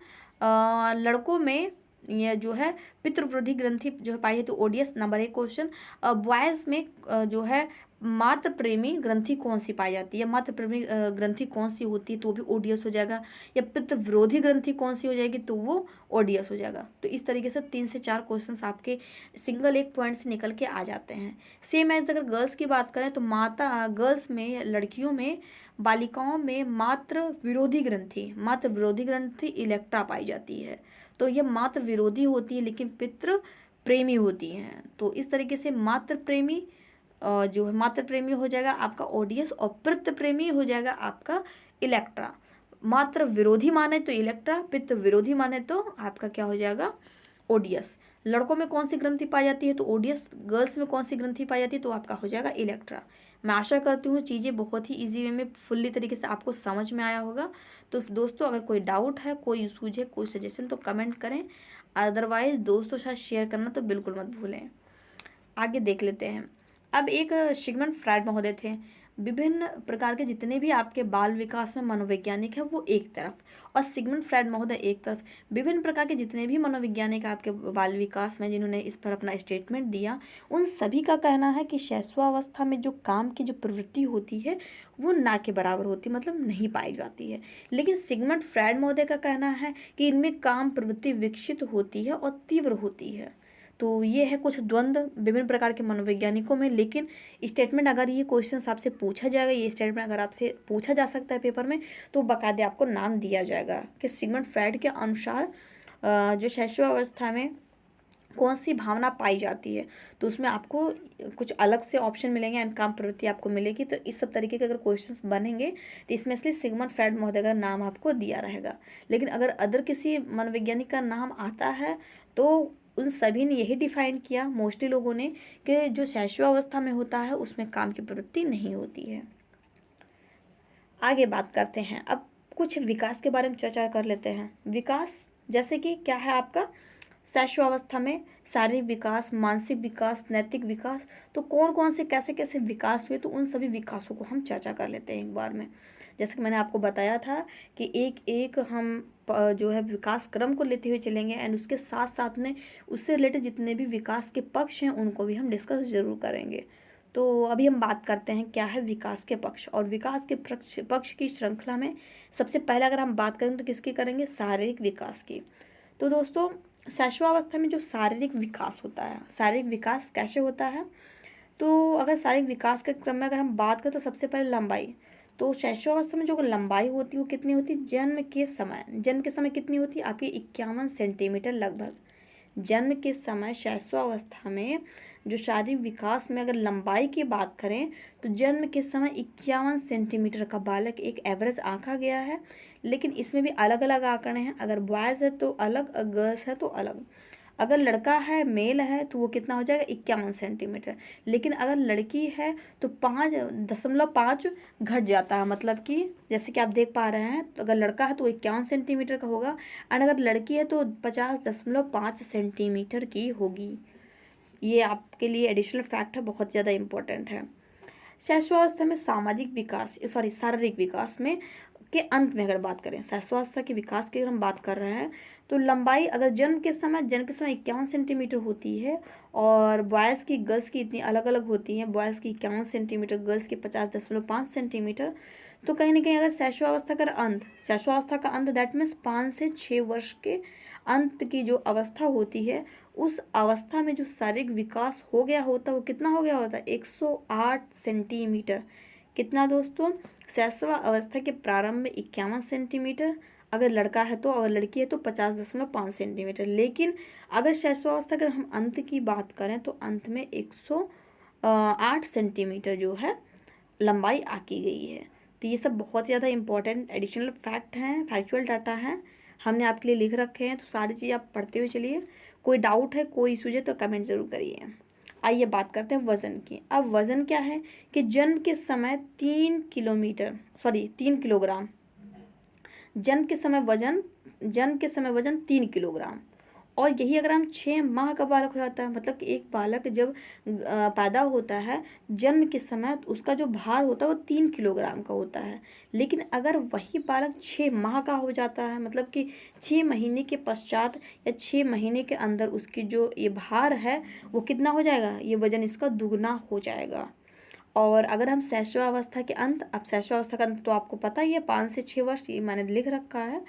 लड़कों में ये जो है पितृ विरोधी ग्रंथि जो है पाई है तो ओडियस। नंबर 1 क्वेश्चन, बॉयज़ में जो है मातृ प्रेमी ग्रंथि कौन सी पाई जाती है, मातृ प्रेमी ग्रंथि कौन सी होती है, तो वो भी ओडियस हो जाएगा। या पितृ विरोधी ग्रंथि कौन सी हो जाएगी, तो वो ओडियस हो जाएगा। तो इस तरीके से 3 से 4 क्वेश्चंस आपके सिंगल एक पॉइंट से निकल के आ जाते हैं। सेम एज अगर गर्ल्स की बात करें तो गर्ल्स में, लड़कियों में, बालिकाओं में मातृ विरोधी ग्रंथि इलेक्ट्रा पाई जाती है। तो ये मातृ विरोधी होती है लेकिन पितृ प्रेमी होती हैं। तो इस तरीके से मातृ प्रेमी जो है मातृ प्रेमी हो जाएगा आपका ओडियस, और पितृ प्रेमी हो जाएगा आपका इलेक्ट्रा। मातृ विरोधी माने तो इलेक्ट्रा, पितृ विरोधी माने तो आपका क्या हो जाएगा, ओडियस। लड़कों में कौन सी ग्रंथि पाई जाती है तो ओडियस, गर्ल्स में कौन सी ग्रंथि पाई जाती है तो आपका हो जाएगा इलेक्ट्रा। मैं आशा करती हूँ चीज़ें बहुत ही इजी वे में फुल्ली तरीके से आपको समझ में आया होगा। तो दोस्तों, अगर कोई डाउट है, कोई इशूज है, कोई सजेशन, तो कमेंट करें। अदरवाइज दोस्तों के साथ शेयर करना तो बिल्कुल मत भूलें। आगे देख लेते हैं। अब एक सिगमंड फ्रायड महोदय थे, विभिन्न प्रकार के जितने भी आपके बाल विकास में मनोवैज्ञानिक है वो एक तरफ, और सिगमंड फ्रायड महोदय एक तरफ। विभिन्न प्रकार के जितने भी मनोवैज्ञानिक आपके बाल विकास में जिन्होंने इस पर अपना स्टेटमेंट दिया, उन सभी का कहना है कि शैशवावस्था में जो काम की जो प्रवृत्ति होती है वो ना के बराबर होती, मतलब नहीं पाई जाती है। लेकिन सिगमंड फ्रायड महोदय का कहना है कि इनमें काम प्रवृत्ति विकसित होती है और तीव्र होती है। तो ये है कुछ द्वंद्व विभिन्न प्रकार के मनोवैज्ञानिकों में। लेकिन स्टेटमेंट अगर ये क्वेश्चन आपसे पूछा जाएगा, ये स्टेटमेंट अगर आपसे पूछा जा सकता है पेपर में, तो बाकायदे आपको नाम दिया जाएगा कि सिगमंड फ्रायड के अनुसार जो शैशवावस्था में कौन सी भावना पाई जाती है, तो उसमें आपको कुछ अलग से ऑप्शन मिलेंगे एंड काम प्रवृत्ति आपको मिलेगी। तो इस सब तरीके के अगर क्वेश्चंस बनेंगे तो इसमें इसलिए सिगमंड फ्रायड महोदय का नाम आपको दिया रहेगा। लेकिन अगर अदर किसी मनोवैज्ञानिक का नाम आता है तो उन सभी ने यही डिफाइन किया मोस्टली लोगों ने कि जो शैशवावस्था में होता है उसमें काम की प्रवृत्ति नहीं होती है। आगे बात करते हैं, अब कुछ विकास के बारे में चर्चा कर लेते हैं। विकास जैसे कि क्या है आपका शैशवावस्था में शारीरिक विकास, मानसिक विकास, नैतिक विकास, तो कौन कौन से कैसे कैसे विकास हुए, तो उन सभी विकासों को हम चर्चा कर लेते हैं एक बार में। जैसे कि मैंने आपको बताया था कि एक एक हम जो है विकास क्रम को लेते हुए चलेंगे एंड उसके साथ साथ में उससे रिलेटेड जितने भी विकास के पक्ष हैं उनको भी हम डिस्कस जरूर करेंगे। तो अभी हम बात करते हैं क्या है विकास के पक्ष, और विकास के पक्ष की श्रृंखला में सबसे पहले अगर हम बात करें तो किसकी करेंगे, शारीरिक विकास की। तो दोस्तों शैशवावस्था में जो शारीरिक विकास होता है, शारीरिक विकास कैसे होता है, तो अगर शारीरिक विकास के क्रम में अगर हम बात करें तो सबसे पहले लंबाई। तो शैशवावस्था में जो लंबाई होती है वो कितनी होती है, जन्म के समय कितनी होती है आपकी 51 सेंटीमीटर लगभग। जन्म के समय शैशवावस्था में जो शारीरिक विकास में अगर लंबाई की बात करें तो जन्म के समय 51 सेंटीमीटर का बालक एक एवरेज आंका गया है। लेकिन इसमें भी अलग अलग आंकड़े हैं, अगर बॉयज़ है तो अलग, गर्ल्स है तो अलग। अगर लड़का है, मेल है, तो वो कितना हो जाएगा 51 सेंटीमीटर। लेकिन अगर लड़की है तो 5.5 घट जाता है, मतलब कि जैसे कि आप देख पा रहे हैं, तो अगर लड़का है तो 51 सेंटीमीटर का होगा एंड अगर लड़की है तो 50.5 सेंटीमीटर की होगी। ये आपके लिए एडिशनल फैक्ट है, बहुत ज़्यादा इम्पोर्टेंट है। शैशवावस्था में शारीरिक विकास में के अंत में अगर बात करें, शैशवावस्था के विकास की अगर हम बात कर रहे हैं तो लंबाई अगर जन्म के समय 51 सेंटीमीटर होती है और बॉयज़ की गर्ल्स की इतनी अलग अलग होती हैं, बॉयज़ की 51 सेंटीमीटर, गर्ल्स की 50.5 सेंटीमीटर। तो कहीं ना कहीं अगर शैशवावस्था का अंत दैट मीन्स 5 से 6 वर्ष के अंत की जो अवस्था होती है, उस अवस्था में जो शारीरिक विकास हो गया होता है वो कितना हो गया होता है, 108 सेंटीमीटर। कितना दोस्तों, शैशवा अवस्था के प्रारंभ में 51 सेंटीमीटर अगर लड़का है तो, और लड़की है तो 50.5 सेंटीमीटर। लेकिन अगर शैशवावस्था अगर हम अंत की बात करें तो अंत में 108 सेंटीमीटर जो है लंबाई आकी गई है। तो ये सब बहुत ज़्यादा इंपॉर्टेंट एडिशनल फैक्ट हैं, फैक्चुअल डाटा हैं, हमने आपके लिए लिख रखे हैं। तो सारी चीज़ आप पढ़ते हुए चलिए। कोई डाउट है, कोई इशू है तो कमेंट ज़रूर करिए। आइए बात करते हैं वज़न की। अब वज़न क्या है कि जन्म के समय 3 किलोग्राम, जन्म के समय वजन 3 किलोग्राम। और यही अगर हम 6 माह का बालक हो जाता है, मतलब कि एक बालक जब पैदा होता है जन्म के समय तो उसका जो भार होता है वो 3 किलोग्राम का होता है। लेकिन अगर वही बालक 6 माह का हो जाता है, मतलब कि 6 महीने के पश्चात या 6 महीने के अंदर उसकी जो ये भार है वो कितना हो जाएगा, ये वज़न इसका दुगना हो जाएगा। और अगर हम शैशवावस्था के अंत, अब शैशवावस्था का अंत तो आपको पता ही है 5 से 6 वर्ष, ये मैंने लिख रखा है।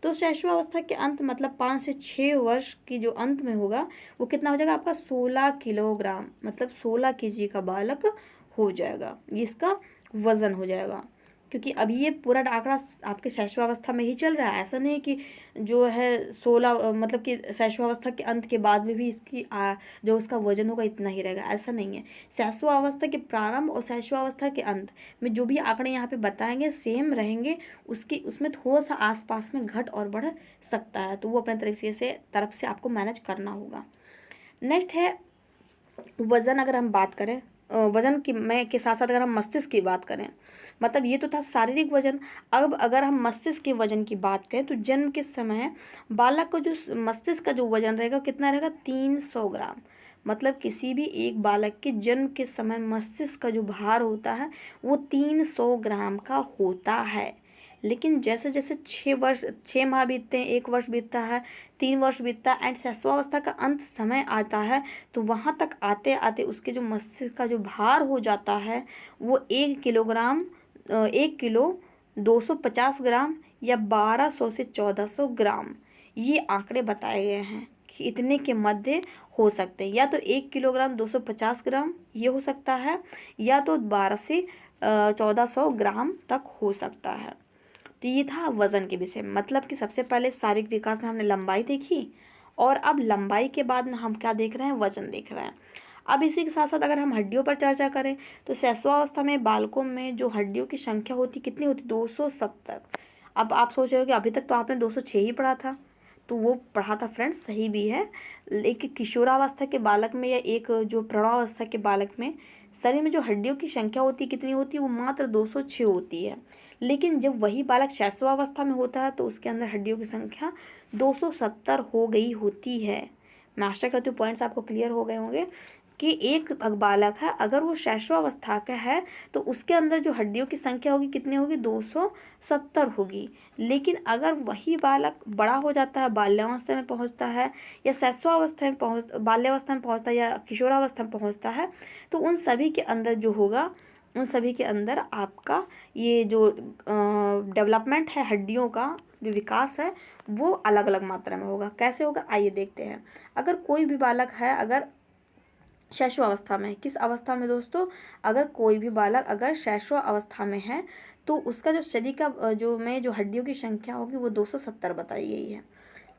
तो शैशवावस्था के अंत मतलब 5 से 6 वर्ष की जो अंत में होगा वो कितना हो जाएगा आपका 16 किलोग्राम, मतलब 16 केजी का बालक हो जाएगा, ये इसका वज़न हो जाएगा। क्योंकि अभी ये पूरा आंकड़ा आपके शैशवावस्था में ही चल रहा है, ऐसा नहीं कि जो है 16 मतलब कि शैशवावस्था के अंत के बाद में भी इसकी जो उसका वजन होगा इतना ही रहेगा, ऐसा नहीं है। शैशवावस्था के प्रारंभ और शैशवावस्था के अंत में जो भी आंकड़े यहाँ पे बताएंगे सेम रहेंगे, उसमें थोड़ा सा आसपास में घट और बढ़ सकता है, तो वो अपने तरफ से आपको मैनेज करना होगा। नेक्स्ट है वज़न। अगर हम बात करें वजन की में के साथ साथ अगर हम मस्तिष्क की बात करें, मतलब ये तो था शारीरिक वजन। अब अगर हम मस्तिष्क के वजन की बात करें तो जन्म के समय बालक को जो मस्तिष्क का जो वजन रहेगा कितना रहेगा, 300 ग्राम। मतलब किसी भी एक बालक के जन्म के समय मस्तिष्क का जो भार होता है वो 300 ग्राम का होता है। लेकिन जैसे जैसे 6 माह बीतते हैं, 1 वर्ष बीतता है, 3 वर्ष बीतता है एंड शैशवावस्था का अंत समय आता है, तो वहाँ तक आते आते उसके जो मस्तिष्क का जो भार हो जाता है वो 1 किलोग्राम 1 किलो 250 ग्राम या 1200 से 1400 ग्राम, ये आंकड़े बताए गए हैं कि इतने के मध्य हो सकते हैं। या तो 1 किलोग्राम 250 ग्राम ये हो सकता है, या तो 12 से 1400 ग्राम तक हो सकता है। तो ये था वज़न के विषय में। मतलब कि सबसे पहले शारीरिक विकास में हमने लंबाई देखी, और अब लंबाई के बाद में हम क्या देख रहे हैं, वज़न देख रहे हैं। अब इसी के साथ साथ अगर हम हड्डियों पर चर्चा करें तो शैशवावस्था में बालकों में जो हड्डियों की संख्या होती कितनी होती, 270। अब आप सोच रहे हो कि अभी तक तो आपने 206 ही पढ़ा था, तो वो पढ़ा था फ्रेंड्स, सही भी है। लेकिन किशोरावस्था के बालक में या एक जो प्रौढ़ावस्था के बालक में शरीर में जो हड्डियों की संख्या होती है कितनी होती है, वो मात्र 206 होती है। लेकिन जब वही बालक शैशवावस्था में होता है तो उसके अंदर हड्डियों की संख्या 270 हो गई होती है। मैं आशा करती हूँ पॉइंट्स आपको क्लियर हो गए होंगे कि एक बालक है अगर वो शैशवावस्था का है तो उसके अंदर जो हड्डियों की संख्या होगी कितनी होगी, 270 होगी। लेकिन अगर वही बालक बड़ा हो जाता है, बाल्यावस्था में पहुंचता है या बाल्यावस्था में पहुंचता है या किशोरावस्था में पहुंचता है, तो उन सभी के अंदर जो होगा, उन सभी के अंदर आपका ये जो डेवलपमेंट है, हड्डियों का जो विकास है वो अलग अलग मात्रा में होगा। कैसे होगा आइए देखते हैं। अगर कोई भी बालक है अगर शैशवावस्था में, किस अवस्था में दोस्तों, अगर कोई भी बालक अगर शैशवावस्था में है तो उसका जो शरीर का जो हड्डियों की संख्या होगी वो 270 बताई गई है।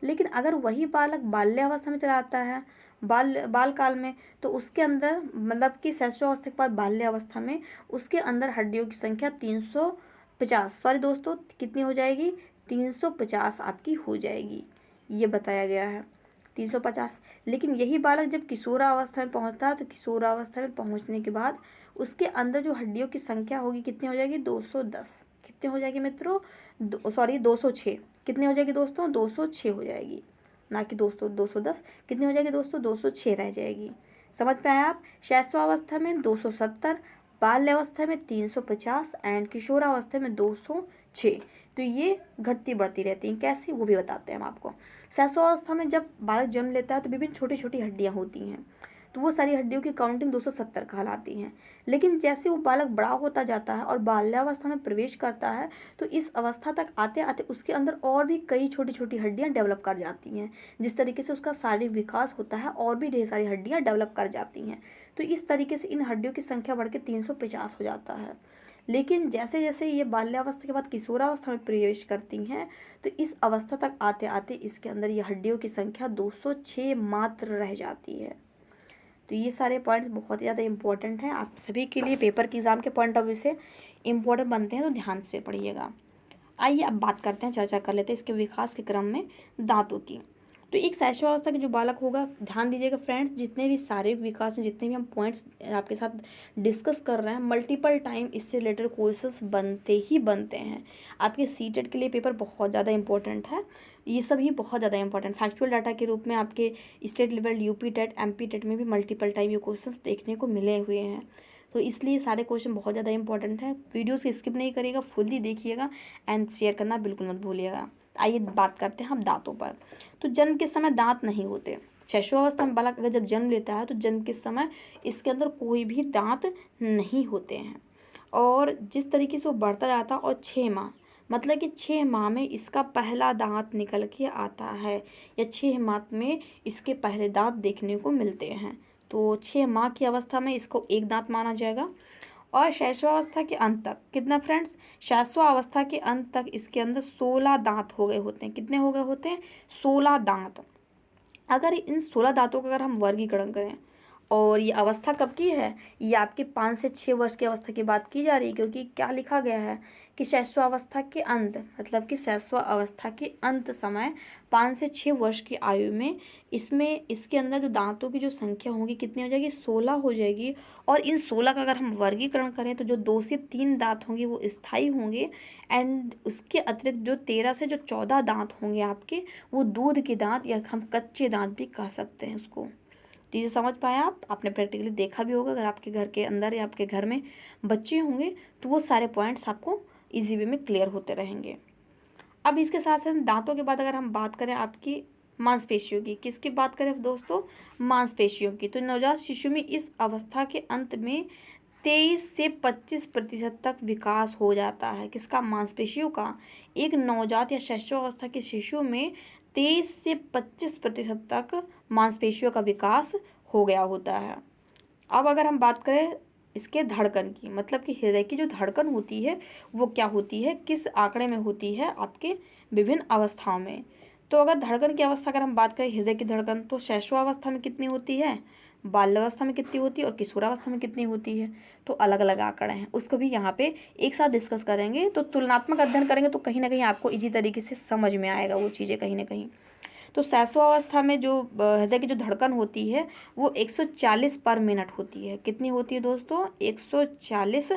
लेकिन अगर वही बालक बाल्यावस्था में चला आता है, बाल काल में, तो उसके अंदर मतलब कि शैशवावस्था के बाद बाल्यावस्था में उसके अंदर हड्डियों की संख्या 350, सॉरी दोस्तों कितनी हो जाएगी, 350 आपकी हो जाएगी, ये बताया गया है 350। लेकिन यही बालक जब किशोरावस्था में पहुंचता है तो किशोरावस्था में पहुंचने के बाद उसके अंदर जो हड्डियों की संख्या होगी कितनी हो जाएगी, 210। कितनी हो जाएगी मित्रों, 206। कितनी हो जाएगी दोस्तों, 206 हो जाएगी, ना कि दोस्तों 210। कितनी हो जाएगी दोस्तों, 206 रह जाएगी। समझ में आया आप। शैशवावस्था में 270, बाल्यावस्था में 350 एंड किशोरावस्था में 206। तो ये घटती बढ़ती रहती हैं, कैसे वो भी बताते हैं हम आपको। शैशवावस्था में जब बालक जन्म लेता है तो विभिन्न छोटी छोटी हड्डियाँ होती हैं, तो वो सारी हड्डियों की काउंटिंग 270 कहलाती हैं। लेकिन जैसे वो बालक बड़ा होता जाता है और बाल्यावस्था में प्रवेश करता है तो इस अवस्था तक आते आते उसके अंदर और भी कई छोटी छोटी हड्डियाँ डेवलप कर जाती हैं। जिस तरीके से उसका शारीरिक विकास होता है और भी ढेर सारी हड्डियाँ डेवलप कर जाती हैं। तो इस तरीके से इन हड्डियों की संख्या बढ़ के 350 हो जाता है। लेकिन जैसे जैसे ये बाल्यावस्था के बाद किशोरावस्था में प्रवेश करती हैं तो इस अवस्था तक आते आते इसके अंदर ये हड्डियों की संख्या 206 मात्र रह जाती है। तो ये सारे पॉइंट्स बहुत ही ज़्यादा इंपॉर्टेंट हैं, आप सभी के लिए पेपर के एग्ज़ाम के पॉइंट ऑफ व्यू से इम्पोर्टेंट बनते हैं, तो ध्यान से पढ़िएगा। आइए अब बात करते हैं, चर्चा कर लेते हैं इसके विकास के क्रम में दांतों की। तो एक शैशवावस्था के जो बालक होगा, ध्यान दीजिएगा फ्रेंड्स, जितने भी शारीरिक विकास में जितने भी हम पॉइंट्स आपके साथ डिस्कस कर रहे हैं, मल्टीपल टाइम इससे रिलेटेड क्वेश्चंस बनते ही बनते हैं। आपके सीटेट के लिए पेपर बहुत ज़्यादा इंपॉर्टेंट है, ये सब ही बहुत ज़्यादा इंपॉर्टेंट फैक्चुअल डाटा के रूप में आपके state level UP TET MP TET में भी मल्टीपल टाइम ये क्वेश्चंस देखने को मिले हुए हैं। तो इसलिए सारे क्वेश्चन बहुत ज़्यादा इंपॉर्टेंट है। वीडियोस स्किप नहीं करिएगा, फुल्ली देखिएगा एंड शेयर करना बिल्कुल मत भूलिएगा। आइए बात करते हैं हम दांतों पर। तो जन्म के समय दांत नहीं होते। शैशवावस्था में बालक अगर जब जन्म लेता है तो जन्म के समय इसके अंदर कोई भी दांत नहीं होते हैं, और जिस तरीके से वो बढ़ता जाता है और 6 माह, मतलब कि 6 माह में इसका पहला दांत निकल के आता है, या 6 माह में इसके पहले दांत देखने को मिलते हैं। तो 6 माह की अवस्था में इसको एक दांत माना जाएगा। और शैशवावस्था के अंत तक कितना फ्रेंड्स, शैशवावस्था के अंत तक इसके अंदर 16 दांत हो गए होते हैं। कितने हो गए होते हैं, 16 दांत। अगर इन 16 दांतों का अगर हम वर्गीकरण करें, और ये अवस्था कब की है, ये आपके 5 से 6 वर्ष की अवस्था की बात की जा रही है, क्योंकि क्या लिखा गया है कि शैशवावस्था के अंत, मतलब कि शैशवावस्था के अंत समय 5 से 6 वर्ष की आयु में इसमें इसके अंदर जो दांतों की जो संख्या होगी कितनी हो जाएगी, 16 हो जाएगी। और इन 16 का अगर हम वर्गीकरण करें तो जो 2 से 3 दांत होंगे वो स्थायी होंगे, एंड उसके अतिरिक्त जो 13 से जो 14 दांत होंगे आपके, वो दूध के दांत या हम कच्चे दांत भी कह सकते हैं उसको। चीज़ें समझ पाए आप, आपने प्रैक्टिकली देखा भी होगा, अगर आपके घर के अंदर या आपके घर में बच्चे होंगे तो वो सारे पॉइंट्स आपको इजी वे में क्लियर होते रहेंगे। अब इसके साथ साथ दांतों के बाद अगर हम बात करें आपकी मांसपेशियों की, किसकी बात करें दोस्तों, मांसपेशियों की, तो नवजात शिशु में इस अवस्था के अंत में 23 से 25% तक विकास हो जाता है। किसका, मांसपेशियों का। एक नवजात या शैशवावस्था के शिशु में 23 से 25% तक मांसपेशियों का विकास हो गया होता है। अब अगर हम बात करें इसके धड़कन की, मतलब कि हृदय की जो धड़कन होती है वो क्या होती है, किस आंकड़े में होती है आपके विभिन्न अवस्थाओं में। तो अगर धड़कन की अवस्था अगर हम बात करें हृदय की धड़कन, तो शैशवावस्था में कितनी होती है, बाल्यावस्था में कितनी होती है और किशोरावस्था में कितनी होती है। तो अलग अलग आंकड़े हैं, उसको भी यहाँ पे एक साथ डिस्कस करेंगे। तो तुलनात्मक अध्ययन करेंगे तो कहीं ना कहीं आपको इजी तरीके से समझ में आएगा वो चीज़ें कहीं ना कहीं। तो शैशवावस्था में जो हृदय की जो धड़कन होती है वो 140 पर मिनट होती है। कितनी होती है दोस्तों, 140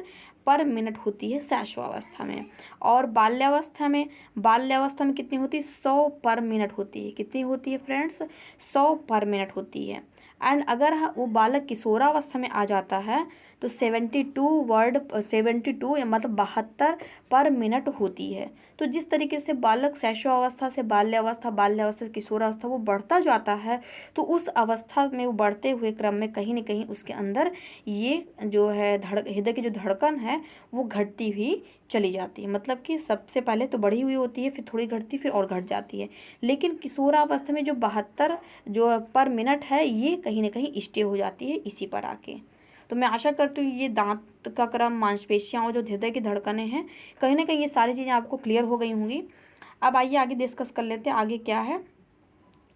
पर मिनट होती है शैशवावस्था में। और बाल्यावस्था में कितनी होती है, 100 पर मिनट होती है। कितनी होती है फ्रेंड्स, 100 पर मिनट होती है। एंड अगर वो बालक किशोरावस्था में आ जाता है तो 72 मतलब 72 पर मिनट होती है। तो जिस तरीके से बालक शैशवावस्था से बाल्यावस्था से किशोरावस्था वो बढ़ता जाता है, तो उस अवस्था में वो बढ़ते हुए क्रम में कहीं ना कहीं उसके अंदर ये जो है हृदय की जो धड़कन है वो घटती हुई चली जाती है। मतलब कि सबसे पहले तो बढ़ी हुई होती है, फिर थोड़ी घटती, फिर और घट जाती है। लेकिन किशोरावस्था में जो 72 जो पर मिनट है ये कहीं ना कहीं स्टे हो जाती है इसी पर आके। तो मैं आशा करती हूँ ये दांत का क्रम, मांसपेशियाँ और जो हृदय की धड़कनें हैं, कहीं ना कहीं ये सारी चीज़ें आपको क्लियर हो गई होंगी। अब आइए आगे डिस्कस कर लेते हैं आगे क्या है।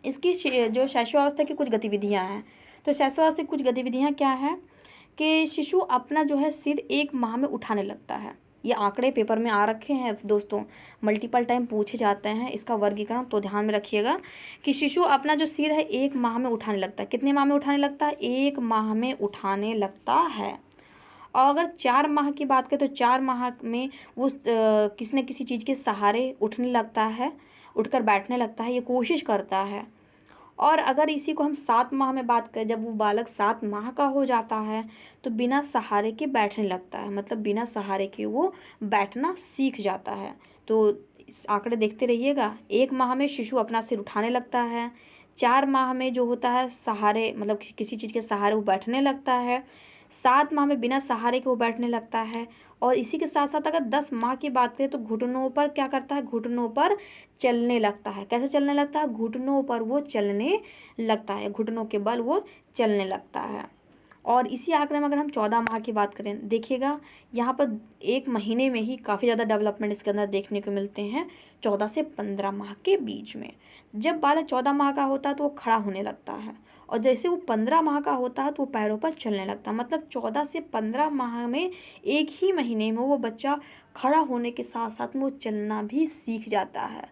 इसकी जो शैशवावस्था की कुछ गतिविधियाँ हैं। तो शैशवावस्था की कुछ गतिविधियाँ क्या है कि शिशु अपना जो है सिर 1 माह में उठाने लगता है। ये आंकड़े पेपर में आ रखे हैं दोस्तों, मल्टीपल टाइम पूछे जाते हैं इसका वर्गीकरण, तो ध्यान में रखिएगा कि शिशु अपना जो सिर है 1 माह में उठाने लगता है। कितने माह में उठाने लगता है, 1 माह में उठाने लगता है। और अगर 4 माह की बात करें तो 4 माह में वो किसी न किसी चीज़ के सहारे उठने लगता है, उठकर बैठने लगता है, ये कोशिश करता है। और अगर इसी को हम 7 माह में बात करें, जब वो बालक 7 माह का हो जाता है तो बिना सहारे के बैठने लगता है, मतलब बिना सहारे के वो बैठना सीख जाता है। तो इस आंकड़े देखते रहिएगा। 1 माह में शिशु अपना सिर उठाने लगता है, 4 माह में जो होता है सहारे, मतलब किसी चीज़ के सहारे वो बैठने लगता है, 7 माह में बिना सहारे के वो बैठने लगता है। और इसी के साथ साथ अगर 10 माह की बात करें तो घुटनों पर क्या करता है, घुटनों पर चलने लगता है। कैसे चलने लगता है, घुटनों पर वो चलने लगता है, घुटनों के बल वो चलने लगता है। और इसी आंकड़े में अगर हम 14 माह की बात करें, देखिएगा यहाँ पर 1 महीने में ही काफ़ी ज़्यादा डेवलपमेंट इसके अंदर देखने को मिलते हैं। 14 से 15 माह के बीच में जब बालक 14 माह का होता है तो वो खड़ा होने लगता है, और जैसे वो 15 माह का होता है तो वो पैरों पर चलने लगता है। मतलब 14 से 15 माह में एक ही महीने में वो बच्चा खड़ा होने के साथ साथ में वो चलना भी सीख जाता है।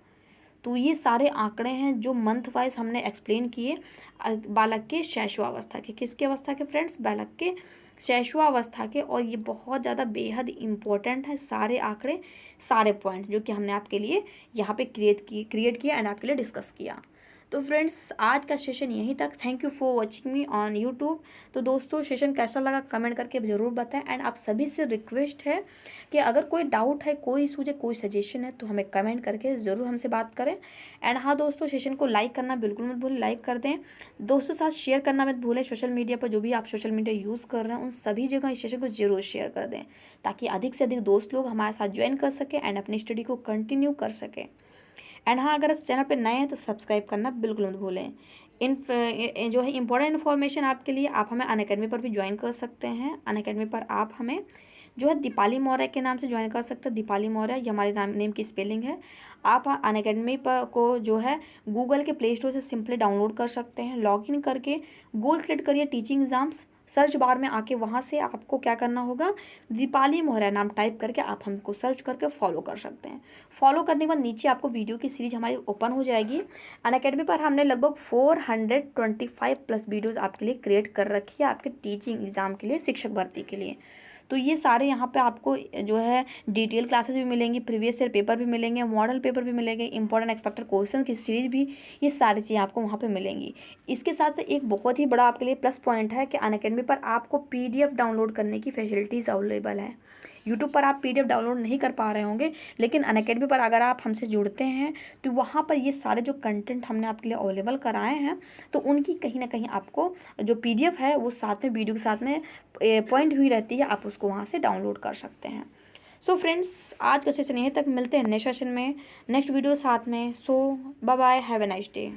तो ये सारे आंकड़े हैं जो मंथ वाइज हमने एक्सप्लेन किए बालक के शैशवावस्था के। किसके अवस्था के फ्रेंड्स, बालक के शैशवावस्था के। और ये बहुत ज़्यादा बेहद इम्पोर्टेंट है सारे आंकड़े, सारे पॉइंट्स जो कि हमने आपके लिए यहाँ पे क्रिएट किया एंड आपके लिए डिस्कस किया। तो फ्रेंड्स आज का सेशन यहीं तक। Thank you for watching me on YouTube. तो दोस्तों सेशन कैसा लगा कमेंट करके ज़रूर बताएं। एंड आप सभी से रिक्वेस्ट है कि अगर कोई डाउट है, कोई इशू है, कोई सजेशन है तो हमें कमेंट करके ज़रूर हमसे बात करें। एंड हाँ दोस्तों, सेशन को लाइक करना बिल्कुल मत भूलें, लाइक कर दें। दोस्तों साथ शेयर करना मत भूलें। सोशल मीडिया पर जो भी आप सोशल मीडिया यूज़ कर रहे हैं उन सभी जगह इस सेशन को ज़रूर शेयर कर दें, ताकि अधिक से अधिक दोस्त लोग हमारे साथ ज्वाइन कर सकें एंड अपनी स्टडी को कंटिन्यू कर सकें। एंड हाँ, अगर इस चैनल पे नए हैं तो सब्सक्राइब करना बिल्कुल मत भूलें। जो है इंपॉर्टेंट इन्फॉर्मेशन आपके लिए, आप हमें अनअकैडमी पर भी ज्वाइन कर सकते हैं। अनअकैडमी पर आप हमें जो है दीपाली मौर्य के नाम से ज्वाइन कर सकते हैं। दीपाली मौर्य ये हमारे नेम की स्पेलिंग है। आप अनअकैडमी पर को जो है गूगल के प्ले स्टोर से सिंपली डाउनलोड कर सकते हैं। लॉगिन करके गूगल क्लिक करिए टीचिंग एग्जाम्स, सर्च बार में आके वहाँ से आपको क्या करना होगा, दीपाली मौर्य नाम टाइप करके आप हमको सर्च करके फॉलो कर सकते हैं। फॉलो करने के बाद नीचे आपको वीडियो की सीरीज हमारी ओपन हो जाएगी। अनअकैडमी पर हमने लगभग 425 प्लस वीडियोस आपके लिए क्रिएट कर रखी है, आपके टीचिंग एग्जाम के लिए, शिक्षक भर्ती के लिए। तो ये सारे यहाँ पे आपको जो है डिटेल क्लासेस भी मिलेंगी, प्रीवियस ईयर पेपर भी मिलेंगे, मॉडल पेपर भी मिलेंगे, इंपॉर्टेंट एक्सपेक्टेड क्वेश्चन की सीरीज भी, ये सारी चीज़ें आपको वहाँ पे मिलेंगी। इसके साथ से एक बहुत ही बड़ा आपके लिए प्लस पॉइंट है कि अनअकैडमी पर आपको PDF डाउनलोड करने की फैसिलिटीज़ अवेलेबल है। यूट्यूब पर आप PDF डाउनलोड नहीं कर पा रहे होंगे, लेकिन अनअकैडमी पर अगर आप हमसे जुड़ते हैं तो वहाँ पर ये सारे जो कंटेंट हमने आपके लिए अवेलेबल कराए हैं, तो उनकी कहीं ना कहीं आपको जो PDF है वो साथ में वीडियो के साथ में पॉइंट हुई रहती है, आप उसको वहाँ से डाउनलोड कर सकते हैं। सो फ्रेंड्स, आज का सेशन यहीं तक, मिलते हैं नेक्स्ट सेशन में, नेक्स्ट वीडियो साथ में। So bye bye, have a nice day.